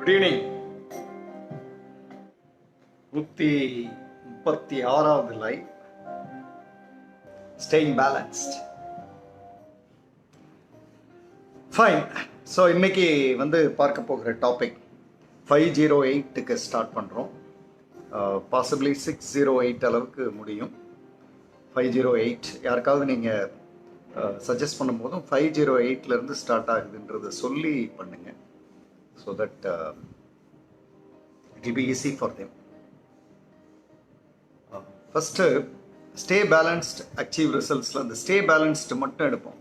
Good evening. 136வது live, staying balanced. Fine. So இன்னைக்கு பார்க்க போகிற டாபிக் 508க்கு ஸ்டார்ட் பண்ணுறோம். பாசிபிளி 608 அளவுக்கு முடியும். 508 யாருக்காவது நீங்கள் சஜஸ்ட் பண்ணும்போதும் 508லேருந்து ஸ்டார்ட் ஆகுதுன்றதை சொல்லி பண்ணுங்கள். So that it will be easy for them. First stay balanced, achieve ரிசல்ட்ஸில் அந்த ஸ்டே பேலன்ஸ்டு மட்டும் எடுப்போம்.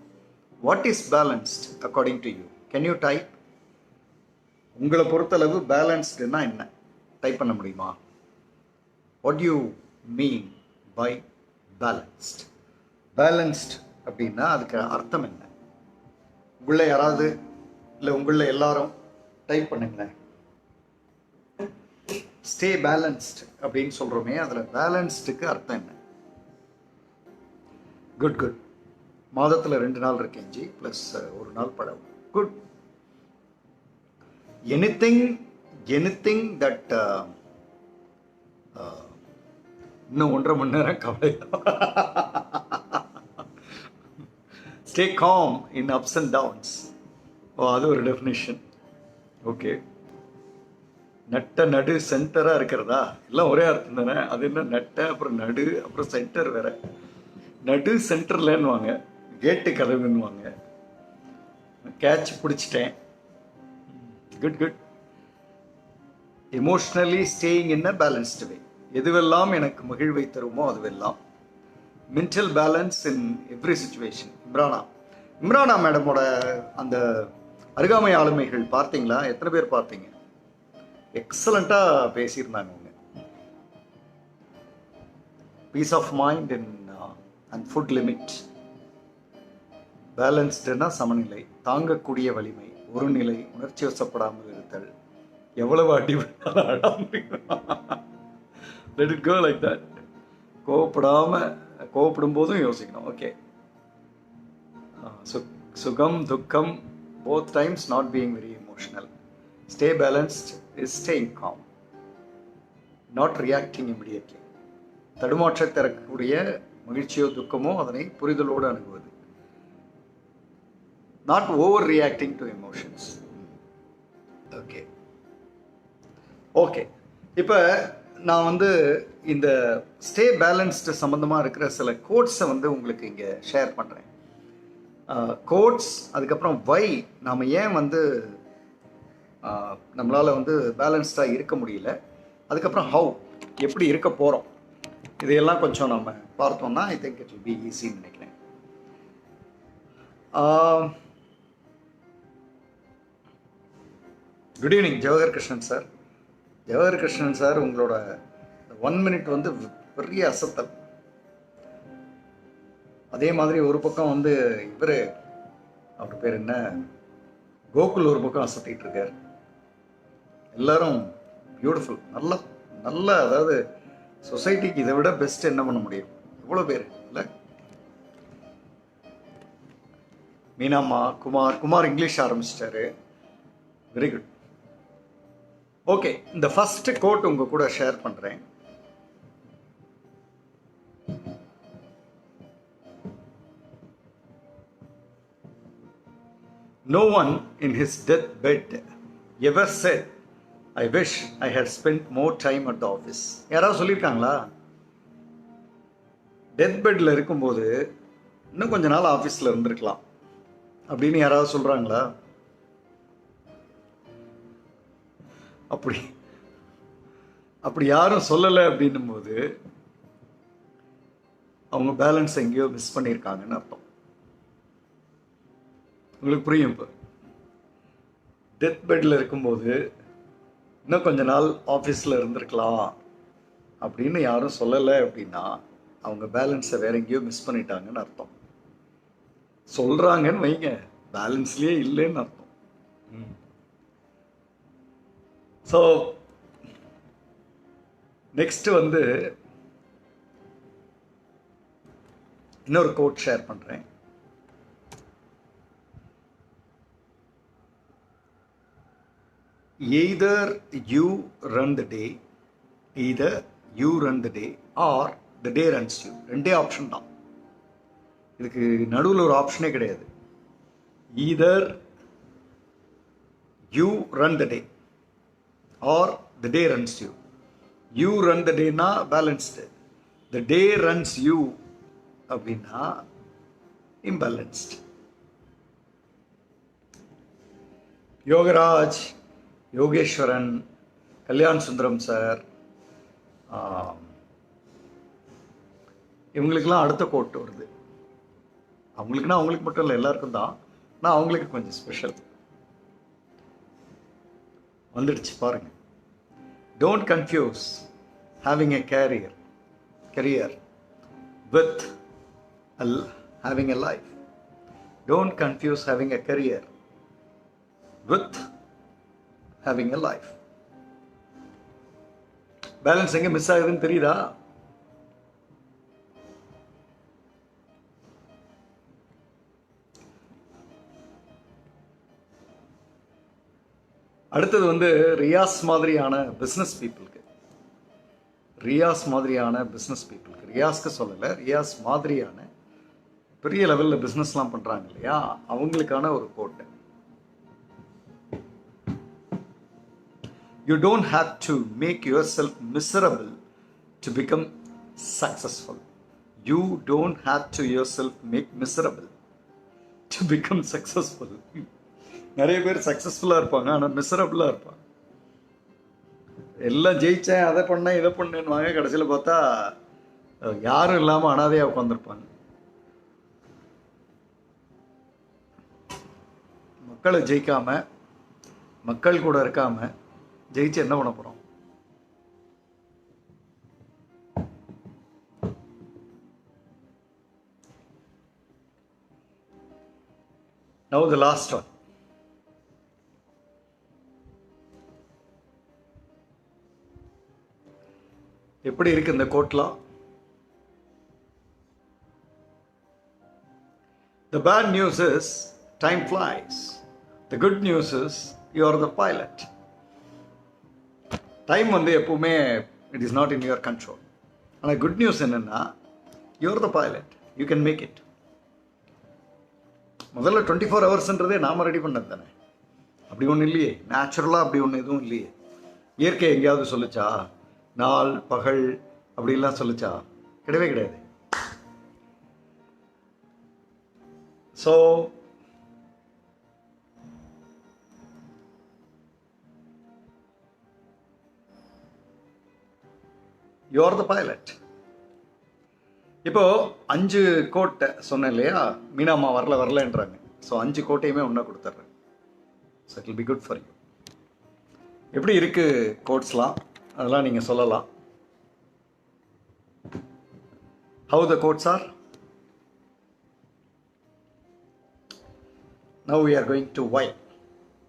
What is balanced according to you? Can you type? உங்களை பொறுத்தளவு பேலன்ஸ்டுன்னா என்ன டைப் பண்ண முடியுமா? What you mean by balanced? Balanced அப்படின்னா அதுக்கு அர்த்தம் என்ன? உங்களை யாராவது இல்லை உங்களை எல்லாரும் டைப் பண்ணுங்களேன். ஸ்டே பேலன்ஸ்ட் அப்படின்னு சொல்கிறோமே, அதில் பேலன்ஸ்டுக்கு அர்த்தம் என்ன? Good good. மாதத்தில் 2 நாள் இருக்கேஞ்சி ப்ளஸ் 1 நாள் பழம். குட். எனிதிங் தட் இன்னும் 1.5 மணி நேரம் கவலை. Stay calm in ups and downs. அது ஒரு டெஃபினிஷன். ஓகே. நட்ட நடு சென்டராக இருக்கிறதா? எல்லாம் ஒரே அர்த்தம் தானே. அது என்ன நட்ட அப்புறம் நடு அப்புறம் சென்டர் வேற. நடு சென்டர்லன்னுவாங்க, கேட்டு கதவுன்னுவாங்க. கேட்ச் பிடிச்சிட்டேன். Good good. Emotionally staying in a balanced way. எதுவெல்லாம் எனக்கு மகிழ்வை தருமோ அதுவெல்லாம். Mental balance in every situation. Imrana மேடமோட அந்த அருகாமை ஆளுமைகள் பார்த்தீங்களா? எத்தனை பேர் பார்த்தீங்க? எக்ஸலண்ட்டாக பேசியிருந்தாங்க அவங்க. Peace of mind and food limit. பேலன்ஸ்டுனா சமநிலை, தாங்கக்கூடிய வலிமை, ஒரு நிலை, உணர்ச்சி வசப்படாமல் இருத்தல். எவ்வளவு அடி let it go like that. கோவப்படும் போதும் யோசிக்கணும். ஓகே. சுகம் துக்கம் both times not being very emotional. Stay balanced is staying calm, not reacting immediately. தடுமாற்ற தரக்கூடிய மகிழ்ச்சியோ துக்கமோ அதனை புரிதலோடு அணுகுவது. Not over reacting to emotions. Okay. Okay. இப்போ நான் இந்த ஸ்டே பேலன்ஸ்டு சம்மந்தமாக இருக்கிற சில கோட்ஸை உங்களுக்கு இங்கே ஷேர் பண்ணுறேன். கோட்ஸ், அதுக்கப்புறம் வை நாம் ஏன் நம்மளால் பேலன்ஸ்டாக இருக்க முடியல, அதுக்கப்புறம் ஹவு எப்படி இருக்க போகிறோம், இதையெல்லாம் கொஞ்சம் நம்ம பார்த்தோம்னா I think it will be ஈஸின்னு நினைக்கிறேன். Good evening Jawahar Krishnan sir. Jawahar Krishnan sir, உங்களோட 1 மினிட் பெரிய அசத்தல். அதே மாதிரி ஒரு பக்கம் இவர், அவர் பேர் என்ன, கோகுல் ஒரு பக்கம் அசத்திட்டு இருக்கார். எல்லாரும் பியூட்டிஃபுல். நல்ல அதாவது சொசைட்டிக்கு இதை விட பெஸ்ட் என்ன பண்ண முடியும்? எவ்வளோ பேர் இல்லை? மீனாம்மா, குமார் இங்கிலீஷ் ஆரம்பிச்சிட்டாரு. Very good. ஓகே. இந்த ஃபர்ஸ்ட் கோட் உங்க கூட ஷேர் பண்ணுறேன். No one in his deathbed ever said, I wish I had spent more time at the office. யாராவது சொல்லியிருக்காங்களா? டெத் பெட்டில் இருக்கும்போது இன்னும் கொஞ்ச நாள் ஆஃபீஸில் இருந்திருக்கலாம் அப்படின்னு யாராவது சொல்கிறாங்களா? அப்படி யாரும் சொல்லலை அப்படின்னும் போது அவங்க பேலன்ஸ் எங்கேயோ மிஸ் பண்ணியிருக்காங்கன்னு அர்த்தம். உங்களுக்கு புரியும்? இப்போ டெத் பெட்டில் இருக்கும்போது இன்னும் கொஞ்ச நாள் ஆஃபீஸில் இருந்திருக்கலாம் அப்படின்னு யாரும் சொல்லலை அப்படின்னா அவங்க பேலன்ஸை வேற எங்கேயோ மிஸ் பண்ணிட்டாங்கன்னு அர்த்தம். சொல்கிறாங்கன்னு வைங்க, பேலன்ஸ்லேயே இல்லைன்னு அர்த்தம். ஸோ நெக்ஸ்ட் இன்னொரு கோட் ஷேர் பண்ணுறேன். either you run the day, either you run the day or the day runs you. ரெண்டே ஆப்ஷன் தான், இதுக்கு நடுவில் ஒரு ஆப்ஷனே கிடையாது. either you run the day or the day runs you. you run the day na balanced, the day runs you அப்படின்னா imbalanced. Yogaraj, Yogeswaran, Kalyan Sundaram sir, இவங்களுக்கெல்லாம் அடுத்த கோட் வருது. அவங்களுக்குன்னா அவங்களுக்கு மட்டும் இல்லை, எல்லாருக்கும் தான். ஆனால் அவங்களுக்கு கொஞ்சம் ஸ்பெஷல் வந்துடுச்சு பாருங்க. Don't confuse having a career with having a life. Don't confuse having a career with having a life. Balance எங்கே மிஸ் ஆகுதுன்னு தெரியுதா? அடுத்தது வந்து ரியாஸ் மாதிரியான பிஸ்னஸ் பீப்புளுக்கு, ரியாஸ்க்கு சொல்லலை, ரியாஸ் மாதிரியான பெரிய லெவலில் பிஸ்னஸ்லாம் பண்ணுறாங்க இல்லையா, அவங்களுக்கான ஒரு கோட்டை. You don't have to make yourself miserable to become successful. You don't have to yourself make miserable to become successful. நிறைய பேர் சக்ஸஸ்ஃபுல்லாக இருப்பாங்க, ஆனால் மிசரபிளாக இருப்பாங்க. எல்லாம் ஜெயித்தேன், அதை பண்ணேன், இதை பண்ணேன்னு வாங்க, கடைசியில் பார்த்தா யாரும் இல்லாமல் அனாதையாக உட்காந்துருப்பாங்க. மக்களை ஜெயிக்காம, மக்கள் கூட இருக்காம ஜெயிச்சு என்ன பண்ண போகிறோம்? Now the last one. எப்படி இருக்கு இந்த கோட்லாம்? The bad news is time flies. The good news is you are the pilot. Time வந்து எப்பவுமே it is not in your control. ஆனால் குட் நியூஸ் என்னென்னா you are the pilot, you can make it. முதல்ல 24 ஹவர்ஸ்ன்றதே நாம் ready பண்ணது தானே, அப்படி ஒன்றும் இல்லையே, நேச்சுரலாக அப்படி ஒன்று எதுவும் இல்லையே. இயற்கை எங்கேயாவது சொல்லிச்சா நாள் பகல் அப்படிலாம் சொல்லிச்சா? கிடையவே கிடையாது. So you are the pilot. இப்போ 5 கோட்டை சொன்னேன் இல்லையா, மீனாம்மா வரலன்றாங்க. ஸோ 5 கோட்டையுமே ஒன்றா கொடுத்துட்றேன். So it will be good for you. எப்படி இருக்கு கோட்ஸ்லாம், அதெல்லாம் நீங்கள் சொல்லலாம். How the quotes are. Now we are going to why.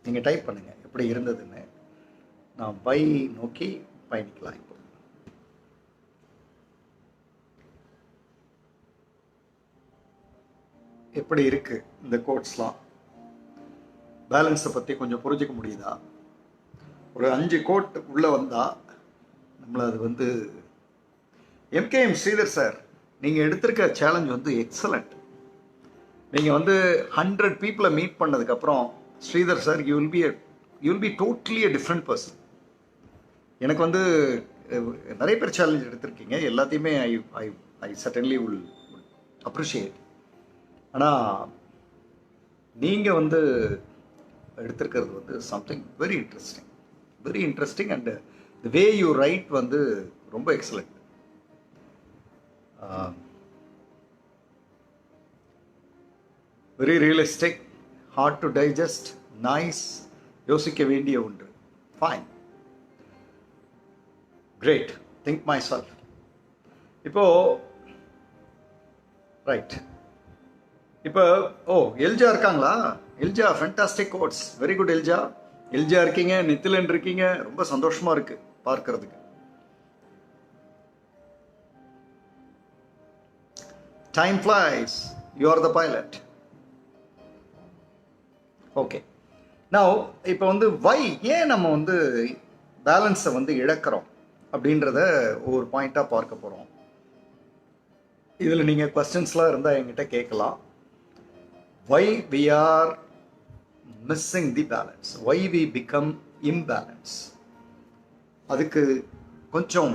நீங்கள் டைப் பண்ணுங்கள் எப்படி இருந்ததுன்னு. நான் வை நோக்கி பயணிக்கலாம். இப்போ எப்படி இருக்கு இந்த கோட்ஸ்லாம்? பேலன்ஸை பற்றி கொஞ்சம் புரிஞ்சிக்க முடியுதா? ஒரு 5 கோட் உள்ளே வந்தால் நம்மளை அது வந்து எம்கேஎம் ஸ்ரீதர் சார், நீங்கள் எடுத்திருக்க சேலஞ்ச் வந்து எக்ஸலண்ட். நீங்கள் வந்து 100 பீப்புளை மீட் பண்ணதுக்கப்புறம் Sridhar sir you will be totally a different person. எனக்கு வந்து நிறைய பேர் சேலஞ்ச் எடுத்திருக்கீங்க, எல்லாத்தையுமே ஐ சர்டன்லி வில் அப்ரிஷியேட். ஆனால் நீங்கள் வந்து எடுத்திருக்கிறது வந்து something very interesting and the way you write வந்து ரொம்ப excellent. Very realistic, hard to digest, nice, யோசிக்க வேண்டிய ஒன்று. Fine, great, think myself. இப்போது ரைட், இப்போ எல்ஜா இருக்காங்களா? Elja fantastic quotes, very good Elja. Elja இருக்கீங்க, நித்திலன் இருக்கீங்க, ரொம்ப சந்தோஷமா இருக்கு பார்க்கறதுக்கு. Time flies, you are the pilot. Okay, நான் இப்போ வந்து ஏன் நம்ம வந்து பேலன்ஸை வந்து இழக்கிறோம் அப்படின்றத ஒவ்வொரு பாயிண்ட்டாக பார்க்க போகிறோம். இதில் நீங்கள் கொஸ்டின்ஸ்லாம் இருந்தால் என்கிட்ட கேட்கலாம். Why we are missing the balance? Why we become imbalance? அதுக்கு கொஞ்சம்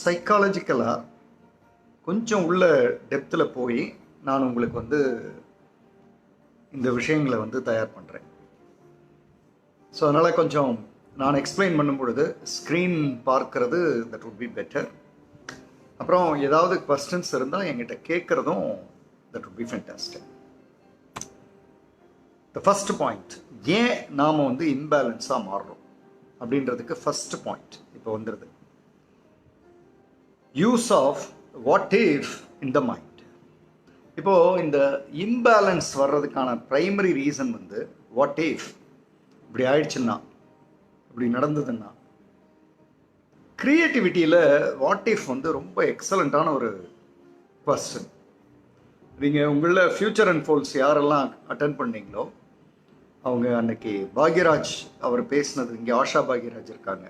சைக்காலஜிக்கலாக கொஞ்சம் உள்ள டெப்த்தில் போய் நான் உங்களுக்கு வந்து இந்த விஷயங்களை வந்து தயார் பண்ணுறேன். ஸோ அதனால் கொஞ்சம் நான் எக்ஸ்பிளைன் பண்ணும் பொழுது ஸ்க்ரீன் பார்க்கறது தட் வுட் பி பெட்டர். அப்புறம் ஏதாவது கொஸ்டின்ஸ் இருந்தால் என்கிட்ட கேட்குறதும் that would be fantastic. The first point, ஏன் நாம் வந்து இம்பேலன்ஸாக மாறுறோம் அப்படின்றதுக்கு ஃபஸ்ட் பாயிண்ட் இப்போ வந்துடுது. Use of what if in the mind. இப்போது இந்த இம்பேலன்ஸ் வர்றதுக்கான ப்ரைமரி ரீசன் வந்து வாட் இஃப் இப்படி ஆயிடுச்சுன்னா, இப்படி நடந்ததுன்னா. க்ரியேட்டிவிட்டியில் வாட் இஃப் வந்து ரொம்ப எக்ஸலண்ட்டான ஒரு கொஸ்டின். நீங்கள் உங்களில் ஃப்யூச்சர் அண்ட் ஃபோல்ஸ் யாரெல்லாம் அட்டன் பண்ணீங்களோ அவங்க அன்னைக்கு பாக்யராஜ் அவர் பேசினது, இங்கே ஆஷா பாக்யராஜ் இருக்காங்க,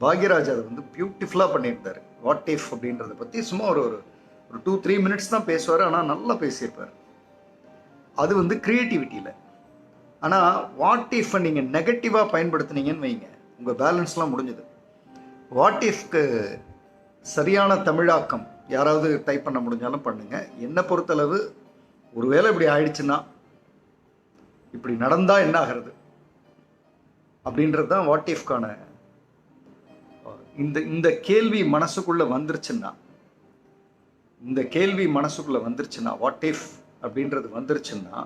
பாக்யராஜ் அதை வந்து பியூட்டிஃபுல்லாக பண்ணியிருந்தார். வாட் இஃப் அப்படின்றத பற்றி சும்மா ஒரு 2-3 மினிட்ஸ் தான் பேசுவார், ஆனால் நல்லா பேசியிருப்பார். அது வந்து க்ரியேட்டிவிட்டியில். ஆனால் வாட் இஃப் நீங்கள் நெகட்டிவாக பயன்படுத்துனீங்கன்னு வைங்க, உங்கள் பேலன்ஸ்லாம் முடிஞ்சுது. வாட் இஃப்க்கு சரியான தமிழாக்கம் யாராவது டைப் பண்ண முடிஞ்சாலும் பண்ணுங்கள். என்னை பொறுத்தளவு ஒருவேளை இப்படி ஆயிடுச்சுன்னா, இப்படி நடந்தால் என்ன ஆகிறது அப்படின்றது தான் வாட் இஃப்கான இந்த கேள்வி மனசுக்குள்ளே வந்துருச்சுன்னா, இந்த கேள்வி மனசுக்குள்ளே வந்துருச்சுன்னா, வாட் இஃப் அப்படின்றது வந்துருச்சுன்னா,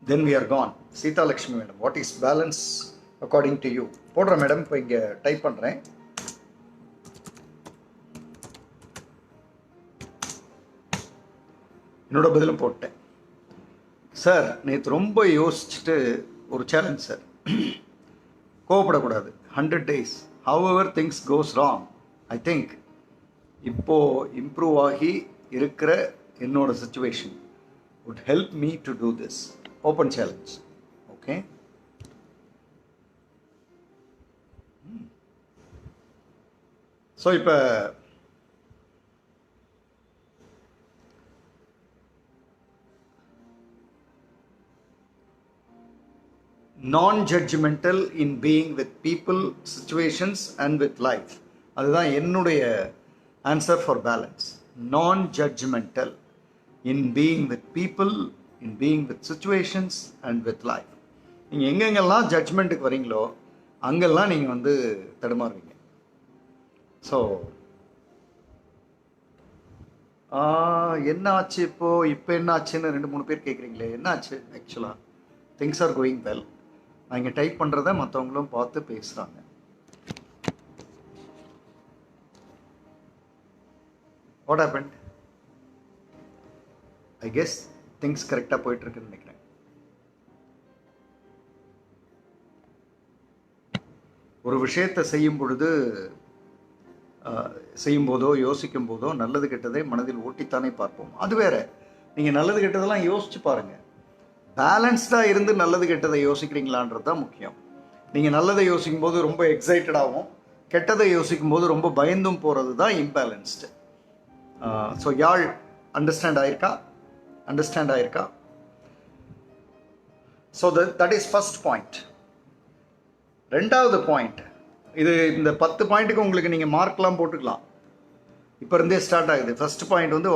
then we are gone. Seetha Lakshmi madam, what is balance according to you போடுறேன் மேடம். இப்போ இங்கே டைப் பண்ணுறேன். என்னோட பதிலும் போட்டேன். சார் நேற்று ரொம்ப யோசிச்சுட்டு ஒரு சேலஞ்ச் சார், கோவப்படக்கூடாது. 100 days however things goes wrong, I think இப்போது இம்ப்ரூவ் ஆகி இருக்கிற என்னோட situation would help me to do this. Open challenge. Okay. So இப்போ non-judgmental in being with people, situations and with life. அதுதான் என்னுடைய answer for balance. Non-judgmental in being with people, in being with situations and with life. நீங்கள் எங்கெங்கெல்லாம் ஜட்ஜ்மெண்ட்டுக்கு வரீங்களோ அங்கெல்லாம் நீங்கள் வந்து தடுமாறுவீங்க. So என்ன ஆச்சு இப்போ என்ன ஆச்சுன்னு 2-3 பேர் கேட்குறீங்களே, என்ன ஆச்சு? ஆக்சுவலாக திங்ஸ் ஆர் கோயிங் வெல். நான் இங்கே டைப் பண்ணுறத மற்றவங்களும் பார்த்து பேசுகிறாங்க. What happened? I guess things கரெக்டாக போயிட்டுருக்குன்னு நினைக்கிறேன். ஒரு விஷயத்தை செய்யும்போதோ யோசிக்கும் போதோ நல்லது கெட்டதை மனதில் ஓட்டித்தானே பார்ப்போம். அது வேற. நீங்கள் நல்லது கெட்டதெல்லாம் யோசிச்சு பாருங்கள். பேலன்ஸ்டாக இருந்து நல்லது கெட்டதை யோசிக்கிறீங்களான்றது தான் முக்கியம். நீங்கள் நல்லதை யோசிக்கும் போது ரொம்ப எக்ஸைட்டடாகவும், கெட்டதை யோசிக்கும் போது ரொம்ப பயந்தும் போகிறது தான் இம்பேலன்ஸ்டு. ஸோ யாழ் அண்டர்ஸ்டாண்ட் ஆயிருக்கா? So that is first point. ரெண்டாவது பாயிண்ட், இந்த 10 பாயிண்ட்டுக்கு உங்களுக்கு நீங்கள் மார்க்லாம் போட்டுக்கலாம். இப்போ இருந்தே ஸ்டார்ட் ஆகுது. ஃபர்ஸ்ட் பாயிண்ட் வந்து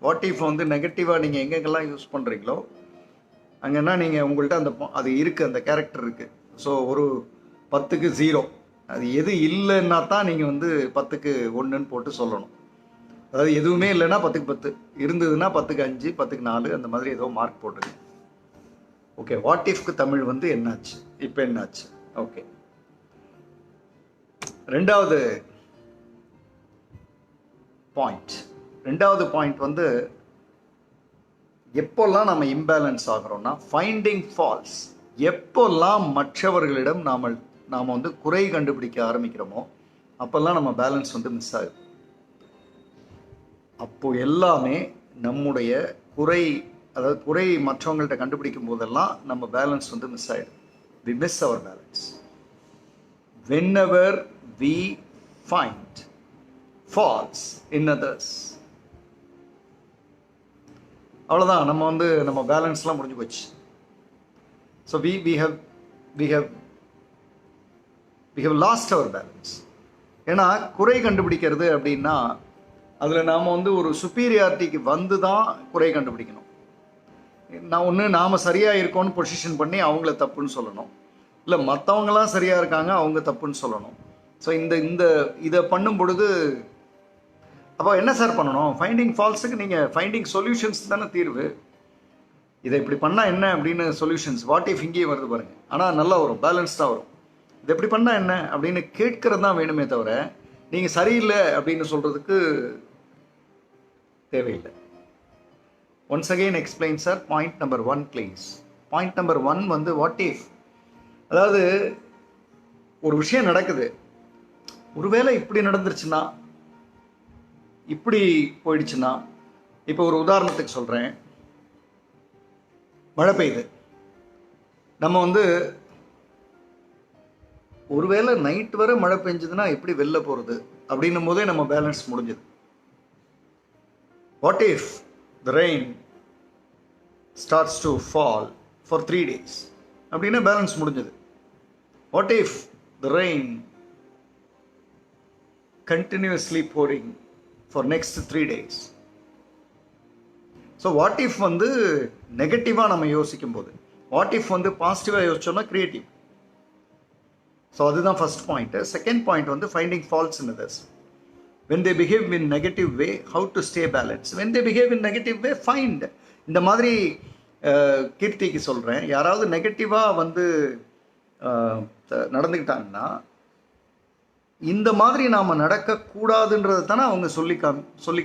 வாட் இஃப் வந்து நெகட்டிவாக நீங்கள் எங்கெங்கெல்லாம் யூஸ் பண்ணுறீங்களோ அங்கன்னா நீங்கள் உங்கள்கிட்ட அது இருக்குது, அந்த கேரக்டர் இருக்குது. ஸோ ஒரு 10க்கு 0, அது எது இல்லைன்னா தான் நீங்கள் வந்து 10க்கு 1ன்னு போட்டு சொல்லணும். அதாவது எதுவுமே இல்லைன்னா 10க்கு 10, இருந்ததுன்னா 10க்கு 5, 10க்கு 4, அந்த மாதிரி ஏதோ மார்க் போட்டுங்க. ஓகே, வாட் இஃப்க்கு தமிழ் வந்து என்னாச்சு, இப்போ என்னாச்சு? ஓகே, ரெண்டாவது பாயிண்ட் வந்து எப்போல்லாம் நம்ம இம்பேலன்ஸ் ஆகிறோம்னா, ஃபைண்டிங் ஃபால்ஸ். எப்போல்லாம் மற்றவர்களிடம் நாம் வந்து குறை கண்டுபிடிக்க ஆரம்பிக்கிறோமோ அப்போல்லாம் நம்ம பேலன்ஸ் வந்து மிஸ் ஆகுது. அப்போ எல்லாமே நம்முடைய குறை அதாவது குறை மற்றவங்கள்ட்ட கண்டுபிடிக்கும் போதெல்லாம் நம்ம பேலன்ஸ் வந்து மிஸ் ஆகிடும். We miss our balance. whenever we find faults in others, அவ்வளோதான், நம்ம வந்து நம்ம பேலன்ஸ்லாம் முடிஞ்சு போச்சு. So we have lost our balance. ஏன்னா குறை கண்டுபிடிக்கிறது அப்படின்னா அதில் நாம் வந்து ஒரு சுப்பீரியாரிட்டிக்கு வந்து தான் குறை கண்டுபிடிக்கணும். நாம் சரியாக இருக்கோன்னு பொசிஷன் பண்ணி அவங்கள தப்புன்னு சொல்லணும், இல்லை மற்றவங்களாம் சரியாக இருக்காங்க அவங்க தப்புன்னு சொல்லணும். ஸோ இதை பண்ணும் பொழுது அப்போ என்ன சார் பண்ணணும்? ஃபைண்டிங் ஃபால்ஸுக்கு நீங்கள் ஃபைண்டிங் சொல்யூஷன்ஸ் தானே தீர்வு. இதை இப்படி பண்ணால் என்ன அப்படின்னு சொல்யூஷன்ஸ், வாட் இஃப் இங்கேயே வருது பாருங்கள். ஆனால் நல்லா வரும், பேலன்ஸ்டாக வரும். இது எப்படி பண்ணால் என்ன அப்படின்னு கேட்கறது தான் வேணுமே தவிர நீங்கள் சரியில்லை அப்படின்னு சொல்கிறதுக்கு தேவையில்லை. Once again explain sir. Point number 1 please. Point number 1 வந்து வாட் இஃப், அதாவது ஒரு விஷயம் நடக்குது, ஒருவேளை இப்படி நடந்துருச்சுன்னா, இப்படி போயிடுச்சுன்னா. இப்போ ஒரு உதாரணத்துக்கு சொல்கிறேன். மழை பெய்யுது, நம்ம வந்து ஒருவேளை நைட் வரை மழை பெஞ்சதுன்னா எப்படி வெளில போகிறது அப்படின்னும் போதே நம்ம பேலன்ஸ் முடிஞ்சது. What if the rain starts to fall for 3 days அப்படின்னா பேலன்ஸ் முடிஞ்சது. What if the rain continuously pouring for next 3 days. So what if வந்து நெகட்டிவாக நம்ம யோசிக்கும் போது, வாட் இஃப் வந்து பாசிட்டிவாக யோசிச்சோம்னா கிரியேட்டிவ். ஸோ அதுதான் ஃபர்ஸ்ட் பாயிண்ட். செகண்ட் பாயிண்ட் வந்து finding faults in others. when they behave in negative way, how to stay balanced. when they behave in negative way, find. இந்த மாதிரி கீர்த்திக்கு சொல்கிறேன், யாராவது நெகட்டிவாக வந்து நடந்துக்கிட்டாங்கன்னா இந்த மாதிரி நாம் நடக்கக்கூடாதுன்றது தானே அவங்க சொல்லி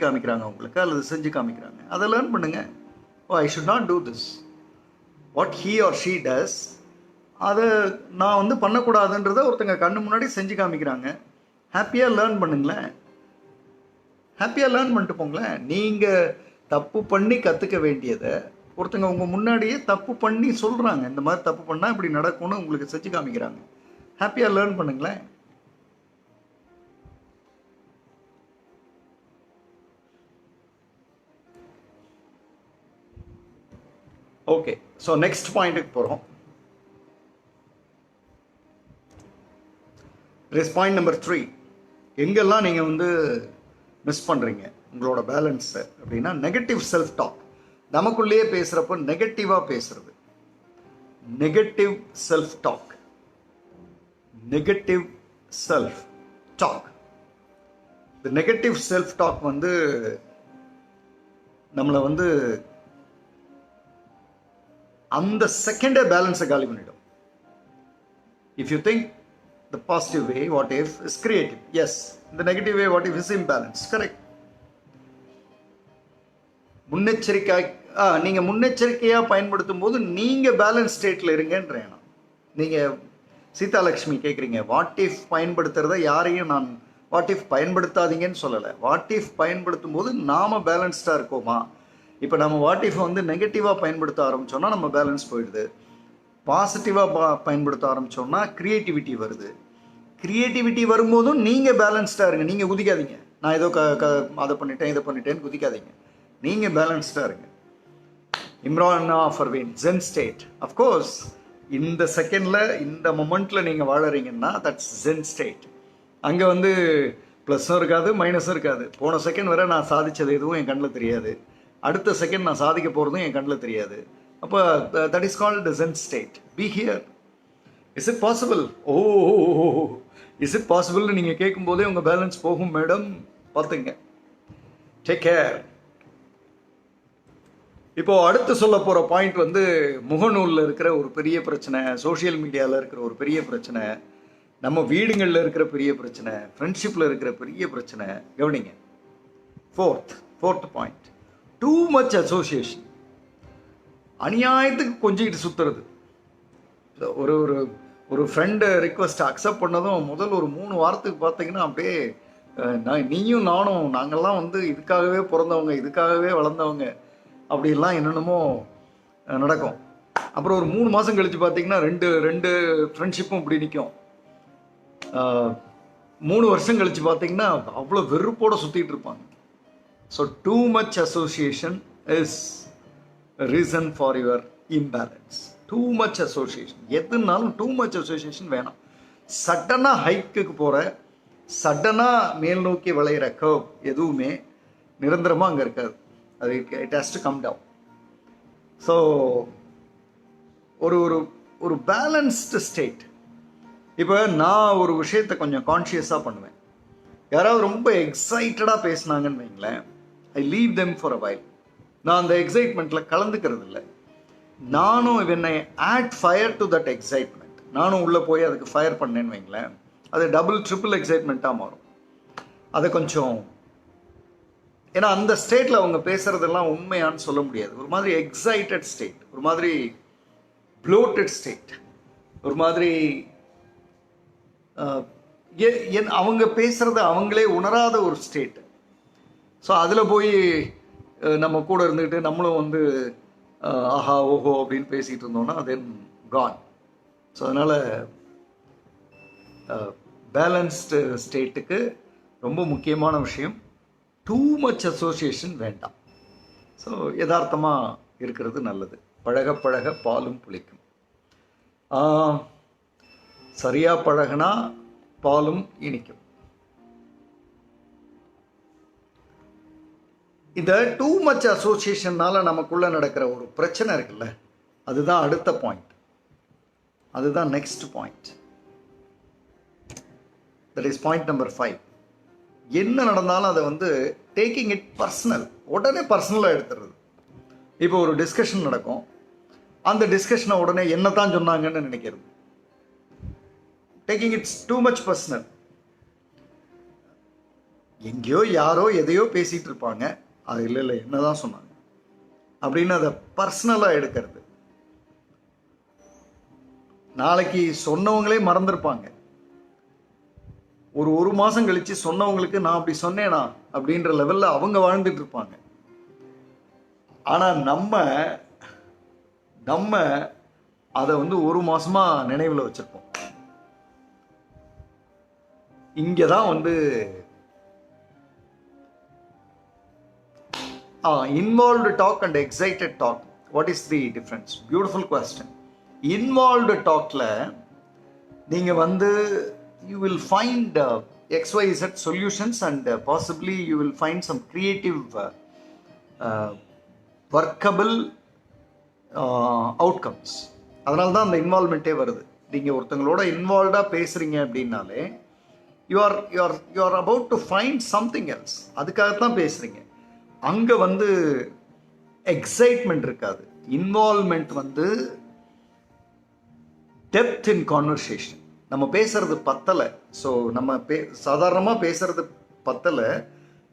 காமிக்கிறாங்க அவங்களுக்கு, அல்லது செஞ்சு காமிக்கிறாங்க. அதை லேர்ன் பண்ணுங்கள். Oh, I should not do this. What he or she does, அதை நான் வந்து பண்ணக்கூடாதுன்றதை ஒருத்தங்க கண்ணு முன்னாடி செஞ்சு காமிக்கிறாங்க. ஹாப்பியாக லேர்ன் பண்ணுங்களேன், ஹாப்பியாக லேர்ன் பண்ணிட்டு போங்களேன். நீங்கள் தப்பு பண்ணி கற்றுக்க வேண்டியதை ஒருத்தங்க உங்கள் முன்னாடியே தப்பு பண்ணி சொல்கிறாங்க, இந்த மாதிரி தப்பு பண்ணால் இப்படி நடக்கும்னு உங்களுக்கு செஞ்சு காமிக்கிறாங்க. ஹாப்பியாக லேர்ன் பண்ணுங்களேன். ஓகே, ஸோ நெக்ஸ்ட் பாயிண்ட்டுக்கு போகிறோம். Is point number 3. எங்கெல்லாம் நீங்கள் வந்து மிஸ் பண்ணுறீங்க உங்களோட பேலன்ஸை அப்படின்னா, நெகட்டிவ் செல்ஃப் டாக். நமக்குள்ளேயே பேசுகிறப்போ நெகட்டிவாக பேசுறது, negative self talk. Negative self talk, இந்த நெகட்டிவ் செல்ஃப் டாக் வந்து நம்மளை வந்து அந்த செகண்டே பேலன்ஸை காலி பண்ணிடும். If you think the positive way, what if is creative. Yes, the negative way, what if is imbalance. Correct. நீங்கள் முன்னெச்சரிக்கையாக பயன்படுத்தும் போது நீங்கள் பேலன்ஸ் ஸ்டேட்டில் இருங்கன்றேன். நீங்கள் சீதாலட்சுமி கேட்குறீங்க, வாட் இஃப் பயன்படுத்துகிறத யாரையும் நான் வாட் இஃப் பயன்படுத்தாதீங்கன்னு சொல்லலை. வாட் இஃப் பயன்படுத்தும் போது நாம் பேலன்ஸ்டாக இருக்கோமா? இப்போ நம்ம வாட் இஃப் வந்து நெகட்டிவாக பயன்படுத்த ஆரம்பித்தோன்னா நம்ம பேலன்ஸ் போயிடுது. பாசிட்டிவாக பயன்படுத்த ஆரம்பித்தோம்னா க்ரியேட்டிவிட்டி வருது. க்ரியேட்டிவிட்டி வரும்போதும் நீங்கள் பேலன்ஸ்டாக இருங்க. நீங்கள் குதிக்காதீங்க, நான் ஏதோ அதை பண்ணிட்டேன் இதை பண்ணிட்டேன்னு குதிக்காதீங்க. நீங்கள் பேலன்ஸ்டாக இருங்க. Imran Farveen, zen state. Of course இந்த செகண்டில் இந்த மொமெண்ட்டில் நீங்கள் வாழறீங்கன்னா தட்ஸ் ஜென் ஸ்டேட். அங்கே வந்து ப்ளஸ்ஸும் இருக்காது மைனஸும் இருக்காது. போன செகண்ட் வரை நான் சாதித்தது எதுவும் என் கண்ணில் தெரியாது, அடுத்த செகண்ட் நான் சாதிக்க போகிறதும் என் கண்ணில் தெரியாது. அப்போ that is called Zen state. Be here. Is it possible? Oh, is it பாசிபிள்னு நீங்கள் கேட்கும்போதே உங்கள் பேலன்ஸ் போகும் மேடம், பார்த்துங்க. Take care. இப்போது அடுத்து சொல்ல போகிற பாயிண்ட் வந்து முகநூலில் இருக்கிற ஒரு பெரிய பிரச்சனை, சோஷியல் மீடியாவில் இருக்கிற ஒரு பெரிய பிரச்சனை, நம்ம வீடுங்களில் இருக்கிற பெரிய பிரச்சனை, ஃப்ரெண்ட்ஷிப்பில் இருக்கிற பெரிய பிரச்சனை. கவனிங்க. Fourth point, too much association. அநியாயத்துக்கு கொஞ்சிக்கிட்டு சுற்றுறது. ஒரு ஒரு ஒரு ஃப்ரெண்டு ரிக்வெஸ்ட் அக்செப்ட் பண்ணதும் முதல் ஒரு 3 வாரத்துக்கு பார்த்தீங்கன்னா அப்படியே நீயும் நானும் நாங்கள்லாம் வந்து இதுக்காகவே பிறந்தவங்க, இதுக்காகவே வளர்ந்தவங்க அப்படிலாம் என்னென்னமோ நடக்கும். அப்புறம் ஒரு 3 மாதம் கழித்து பார்த்தீங்கன்னா ரெண்டு ஃப்ரெண்ட்ஷிப்பும் இப்படி நிற்கும். 3 வருஷம் கழித்து பார்த்தீங்கன்னா அவ்வளோ வெறுப்போடு சுற்றிட்டு இருப்பாங்க. So too much association is reason for your imbalance. Too much association, எதுனாலும் டூ மச் அசோசியேஷன் வேணாம். சடனாக ஹைக்குக்கு போகிற, சடனாக மேல் நோக்கி விளையிற கர்வ் எதுவுமே நிரந்தரமாக அங்கே இருக்காது. அது it has to come down. So ஒரு ஒரு ஒரு பேலன்ஸ்டு ஸ்டேட். இப்போ நான் ஒரு விஷயத்தை கொஞ்சம் கான்ஷியஸாக பண்ணுவேன். யாராவது ரொம்ப எக்ஸைட்டடாக பேசினாங்கன்னு வைங்களேன், I leave them for a while. நான் அந்த எக்ஸைட்மெண்ட்டில் கலந்துக்கிறது இல்லை. நானும் when I add fire to that excitement, நானும் உள்ளே போய் அதுக்கு ஃபயர் பண்ணேன்னு வைங்களேன், அது டபுள் ட்ரிபிள் எக்ஸைட்மெண்ட்டாக மாறும். அதை கொஞ்சம், ஏன்னா அந்த ஸ்டேட்டில் அவங்க பேசுகிறதெல்லாம் உண்மையான்னு சொல்ல முடியாது. ஒரு மாதிரி எக்ஸைட்டட் ஸ்டேட், ஒரு மாதிரி ப்ளோட்டட் ஸ்டேட், ஒரு மாதிரி அவங்க பேசுகிறத அவங்களே உணராத ஒரு ஸ்டேட்டு. ஸோ அதில் போய் நம்ம கூட இருந்துக்கிட்டு நம்மளும் வந்து ஆஹா ஓஹோ அப்படின்னு பேசிகிட்டு இருந்தோம்னா தென் கான். ஸோ அதனால் பேலன்ஸ்டு ஸ்டேட்டுக்கு ரொம்ப முக்கியமான விஷயம் டூ மச் அசோசியேஷன் வேண்டாம். ஸோ யதார்த்தமாக இருக்கிறது நல்லது. பழக பழக பாலும் புளிக்கும். சரியாக பழகினா பாலும் இனிக்கும். இந்த டூ மச் அசோசியேஷன்னால நமக்குள்ளே நடக்கிற ஒரு பிரச்சனை இருக்குல்ல, அதுதான் அடுத்த பாயிண்ட், அதுதான் next point. That is point number 5. என்ன நடந்தாலும் அதை வந்து டேக்கிங் இட் பர்சனல், உடனே பர்சனலாக எடுத்துடுறது. இப்போ ஒரு டிஸ்கஷன் நடக்கும், அந்த டிஸ்கஷனை உடனே என்ன தான் சொன்னாங்கன்னு நினைக்கிறது. Taking it's too much personal. எங்கேயோ யாரோ எதையோ பேசிகிட்டு இருப்பாங்க, அது இல்லை என்ன தான் சொன்னாங்க அப்படின்னு அதை பர்சனலாக எடுக்கிறது. நாளைக்கு சொன்னவங்களே மறந்துருப்பாங்க. ஒரு மாதம் கழித்து சொன்னவங்களுக்கு நான் அப்படி சொன்னேனா அப்படின்ற லெவலில் அவங்க வாழ்ந்துட்டு இருப்பாங்க. ஆனால் நம்ம அதை வந்து ஒரு மாதமாக நினைவில் வச்சுருப்போம். இங்கே தான் வந்து involved talk and excited talk. What is the difference? Beautiful question. Involved talkல நீங்க வந்து you will find XYZ solutions and possibly you will find some creative workable outcomes. அதனால தான் அந்த இன்வால்மெண்ட்டே வருது. நீங்கள் ஒருத்தங்களோட இன்வால்வ்டாக பேசுகிறீங்க அப்படின்னாலே you are about to find something else. அதுக்காகத்தான் பேசுகிறீங்க. அங்கே வந்து எக்ஸைட்மெண்ட் இருக்காது. இன்வால்மெண்ட் வந்து டெப்த் இன் கான்வர்சேஷன். நம்ம பேசுறது பத்தலை, ஸோ நம்ம சாதாரணமாக பேசுறது பத்தலை,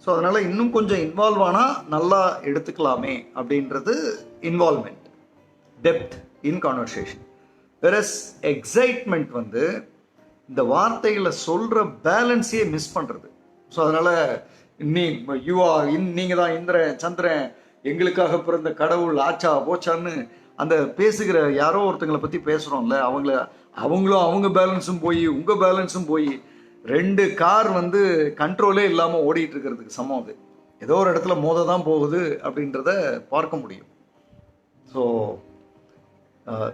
ஸோ அதனால் இன்னும் கொஞ்சம் இன்வால்வ் ஆனால் நல்லா எடுத்துக்கலாமே அப்படின்றது involvement, depth in conversation. Versus excitement வந்து இந்த வார்த்தைகளை சொல்கிற பேலன்ஸையே மிஸ் பண்ணுறது. ஸோ அதனால் நீங்கள் தான் இந்திரன் சந்திரன் எங்களுக்காக பிறந்த கடவுள் ஆச்சா போச்சான்னு அந்த பேசுகிற யாரோ ஒருத்தங்களை பற்றி பேசுகிறோம்ல, அவங்களும் அவங்க பேலன்ஸும் போய் உங்கள் பேலன்ஸும் போய் 2 கார் வந்து கண்ட்ரோலே இல்லாமல் ஓடிட்டு இருக்கிறதுக்கு சமம். அது ஏதோ ஒரு இடத்துல மோத தான் போகுது அப்படின்றத பார்க்க முடியும். So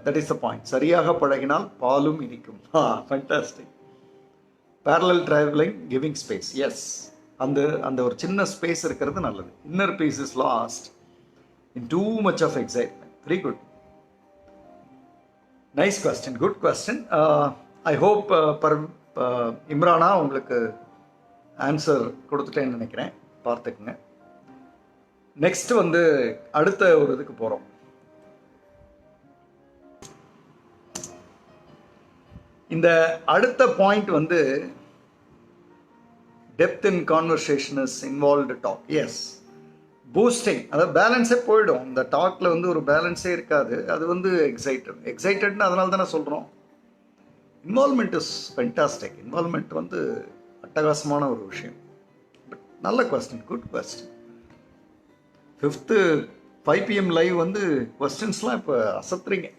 that is the point. சரியாக பழகினால் பாலும் இனிக்கும். Fantastic. Parallel travelling, giving space. Yes, அந்த ஒரு சின்ன ஸ்பேஸ் இருக்கிறது நல்லது. Inner peace is lost in too much of excitement. Very good, nice question, good question. I hope Imrana உங்களுக்கு ஆன்சர் கொடுத்துட்டேன்னு நினைக்கிறேன். பார்த்துக்குங்க. நெக்ஸ்ட் வந்து அடுத்த ஒரு இதுக்கு போகிறோம். இந்த அடுத்த பாயிண்ட் வந்து depth in conversation is involved talk. Yes, boosting, அதாவது பேலன்ஸே போயிடும். இந்த டாக்ல வந்து ஒரு பேலன்ஸே இருக்காது. அது வந்து எக்ஸைட்டட்னு அதனால தானே சொல்கிறோம். Involvement is fantastic. இன்வால்மெண்ட் வந்து அட்டகாசமான ஒரு விஷயம். பட் நல்ல question, good question. 5th 5 PM live வந்து கொஸ்டின்ஸ்லாம் இப்போ அசத்துறீங்க.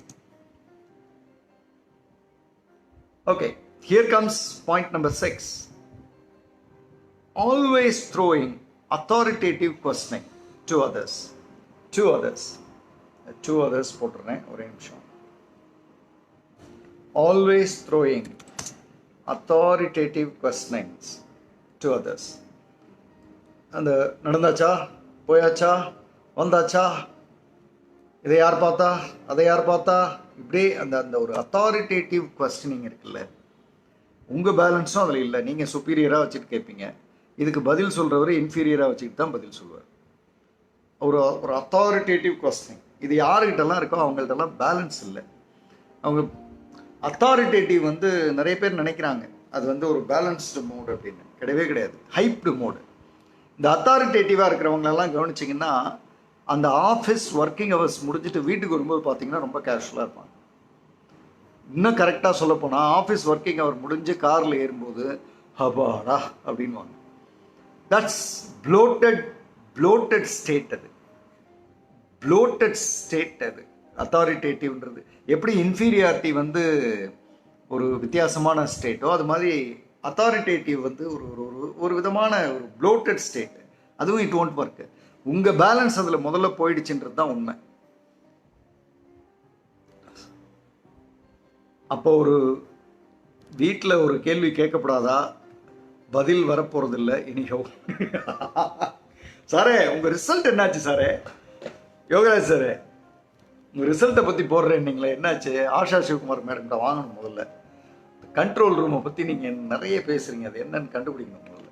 Okay, here comes point number 6. Always throwing authoritative questioning to others. To others போட்டுறேன், ஒரே நிமிஷம். Always throwing authoritative questionings to others. அந்த நடந்தாச்சா, போயாச்சா, வந்தாச்சா, இதை யார் பார்த்தா, அதை யார் பார்த்தா, இப்படி அந்த அந்த ஒரு அத்தாரிட்டேட்டிவ் கொஸ்டினிங் இருக்குல்ல, உங்கள் பேலன்ஸும் அதில் இல்லை. நீங்கள் சுப்பீரியராக வச்சுட்டு கேட்பீங்க, இதுக்கு பதில் சொல்கிறவர் இன்ஃபீரியராக வச்சுக்கிட்டு தான் பதில் சொல்லுவார். ஒரு ஒரு அத்தாரிட்டேட்டிவ் கொஸ்டினிங் இது யாருக்கிட்டலாம் இருக்கோ அவங்கள்ட்டலாம் பேலன்ஸ் இல்லை. அவங்க அத்தாரிட்டேட்டிவ் வந்து நிறைய பேர் நினைக்கிறாங்க அது வந்து ஒரு பேலன்ஸ்டு மோடு அப்படின்னு. கிடையவே கிடையாது, ஹைப்டு மோடு. இந்த அத்தாரிட்டேட்டிவாக இருக்கிறவங்களெல்லாம் கவனிச்சிங்கன்னா அந்த ஆஃபீஸ் ஒர்க்கிங் ஹவர்ஸ் முடிஞ்சிட்டு வீட்டுக்கு வரும்போது பார்த்தீங்கன்னா ரொம்ப கேஷுவலாக இருப்பாங்க. இன்னும் கரெக்டாக சொல்ல போனால் ஆஃபீஸ் ஒர்க்கிங் ஹவர் முடிஞ்சு காரில் ஏறும்போது ஹபாடா அப்படின்வாங்க. That's bloated state. அது ப்ளோட்டட் ஸ்டேட். அது அத்தாரிட்டேட்டிவ்ன்றது எப்படி இன்ஃபீரியாரிட்டி வந்து ஒரு வித்தியாசமான ஸ்டேட்டோ அது மாதிரி அத்தாரிட்டேட்டிவ் வந்து ஒரு ஒரு விதமான ஒரு ப்ளோட்டட் ஸ்டேட். அதுவும் இட் ஒன்ட் ஒர்க். உங்கள் பேலன்ஸ் அதில் முதல்ல போயிடுச்சுன்றது தான் உண்மை. அப்போ ஒரு வீட்டில் ஒரு கேள்வி கேட்கப்படாதா, பதில் வரப்போகிறதில்ல இனியோ. சாரே உங்கள் ரிசல்ட் என்னாச்சு சாரே, யோகராஜ் சாரே உங்கள் ரிசல்ட்டை பற்றி போடுறேன் நீங்களே, என்னாச்சு? ஆஷா சிவகுமார் மேடம்கிட்ட வாங்கணும் முதல்ல. கண்ட்ரோல் ரூமை பற்றி நீங்கள் நிறைய பேசுகிறீங்க, அது என்னன்னு கண்டுபிடிக்கணும் முதல்ல.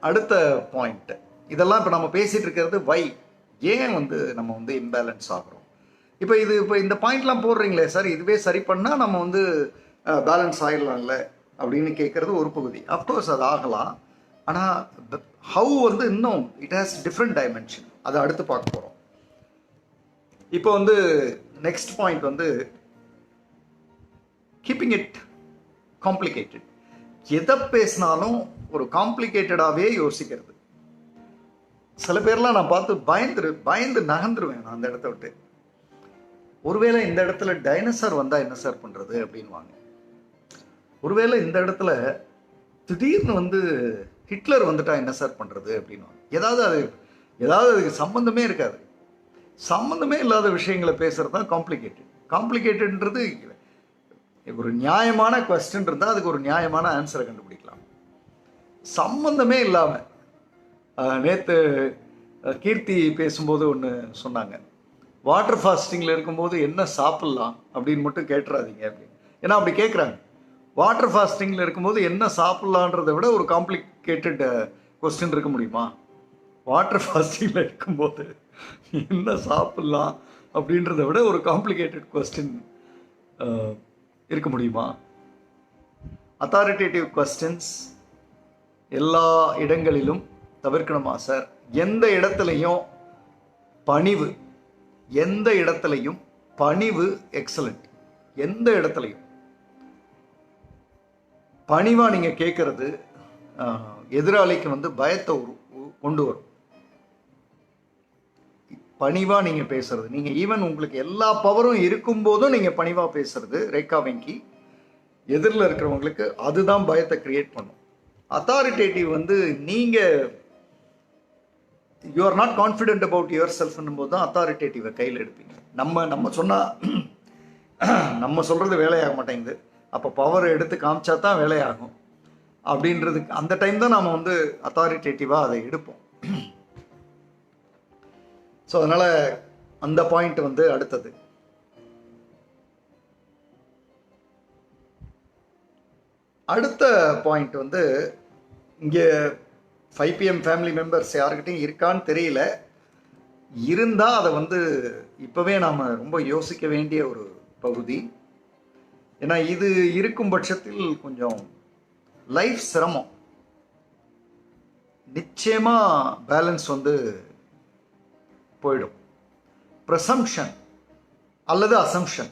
அடுத்த பாயிண்ட், இதெல்லாம் இப்போ நம்ம பேசிகிட்டு இருக்கிறது வை, ஏன் வந்து நம்ம வந்து இம்பேலன்ஸ் ஆகிறோம். இப்போ இந்த பாயிண்ட்லாம் போடுறீங்களே சார், இதுவே சரி பண்ணால் நம்ம வந்து பேலன்ஸ் ஆகிடலாம்ல அப்படின்னு கேட்குறது ஒரு பகுதி. அஃப்கோர்ஸ் அது ஆகலாம், ஆனால் ஹவு வந்து இன்னும் இட் ஹாஸ் டிஃப்ரெண்ட் டைமென்ஷன். அதை அடுத்து பார்க்க போகிறோம். இப்போ வந்து நெக்ஸ்ட் பாயிண்ட் வந்து கீப்பிங் இட் காம்ப்ளிகேட்டட். எதை பேசினாலும் ஒரு காம்ப்ளிகேட்டடாகவே யோசிக்கிறது. சில பேர்லாம் நான் பார்த்து பயந்து நகர்ந்துருவேன் நான் அந்த இடத்த விட்டு. ஒருவேளை இந்த இடத்துல டைனோசர் வந்தால் என்ன சார் பண்ணுறது அப்படின்வாங்க. ஒருவேளை இந்த இடத்துல திடீர்னு வந்து ஹிட்லர் வந்துட்டா என்ன சார் பண்ணுறது அப்படின்வாங்க. ஏதாவது அதுக்கு சம்மந்தமே இருக்காது. சம்மந்தமே இல்லாத விஷயங்களை பேசுகிறது தான் காம்ப்ளிகேட்டட்ன்றது. ஒரு நியாயமான கொஸ்டின் இருந்தால் அதுக்கு ஒரு நியாயமான ஆன்சரை கண்டுபிடிக்கலாம். சம்மந்தமே இல்லாமல் நேற்று கீர்த்தி பேசும்போது ஒன்று சொன்னாங்க, வாட்டர் ஃபாஸ்டிங்கில் இருக்கும்போது என்ன சாப்பிட்லாம் அப்படின்னு மட்டும் கேட்டுறாதீங்க அப்படின்னு. ஏன்னா அப்படி கேட்குறாங்க. வாட்டர் ஃபாஸ்டிங்கில் இருக்கும்போது என்ன சாப்பிட்லான்றதை விட ஒரு காம்ப்ளிகேட்டட் கொஸ்டின் இருக்க முடியுமா? வாட்டர் ஃபாஸ்டிங்கில் இருக்கும்போது என்ன சாப்பிட்லாம் அப்படின்றத விட ஒரு காம்ப்ளிகேட்டட் கொஸ்டின் இருக்க முடியுமா? அத்தாரிட்டேட்டிவ் கொஸ்டின்ஸ் எல்லா இடங்களிலும் தவிர்க்கணுமா சார்? எந்த இடத்துலையும் பணிவு எக்ஸலண்ட். எந்த இடத்துலையும் பணிவாக நீங்கள் கேட்குறது எதிராளிக்கு வந்து பயத்தை கொண்டு வரும். பணிவாக நீங்கள் பேசுறது, நீங்கள் ஈவன் உங்களுக்கு எல்லா பவரும் இருக்கும்போதும் நீங்கள் பணிவாக பேசுறது, ரேகா வெங்கி, எதிரில் இருக்கிறவங்களுக்கு அதுதான் பயத்தை கிரியேட் பண்ணும். அத்தாரிட்டேட்டிவ் வந்து நீங்கள் you are not confident about your செல்ஃப்னும் போது தான் அத்தாரிட்டேட்டிவை கையில் எடுப்பீங்க. நம்ம சொன்னால் நம்ம சொல்கிறது வேலையாக மாட்டேங்குது, அப்போ பவரை எடுத்து காமிச்சா தான் வேலையாகும் அப்படின்றதுக்கு அந்த டைம் தான் நாம் வந்து அத்தாரிட்டேட்டிவாக அதை எடுப்போம். ஸோ அதனால் அந்த பாயிண்ட் வந்து அடுத்தது. அடுத்த பாயிண்ட் வந்து இங்கே 5 PM ஃபேமிலி மெம்பர்ஸ் யாருக்கிட்டையும் இருக்கான்னு தெரியல, இருந்தால் அதை வந்து இப்போவே நாம் ரொம்ப யோசிக்க வேண்டிய ஒரு பகுதி. ஏன்னா இது இருக்கும் பட்சத்தில் கொஞ்சம் லைஃப் சிரமம். நிச்சயமாக பேலன்ஸ் வந்து போயிடும். ப்ரெசம்ஷன் அல்லது அசம்ஷன்,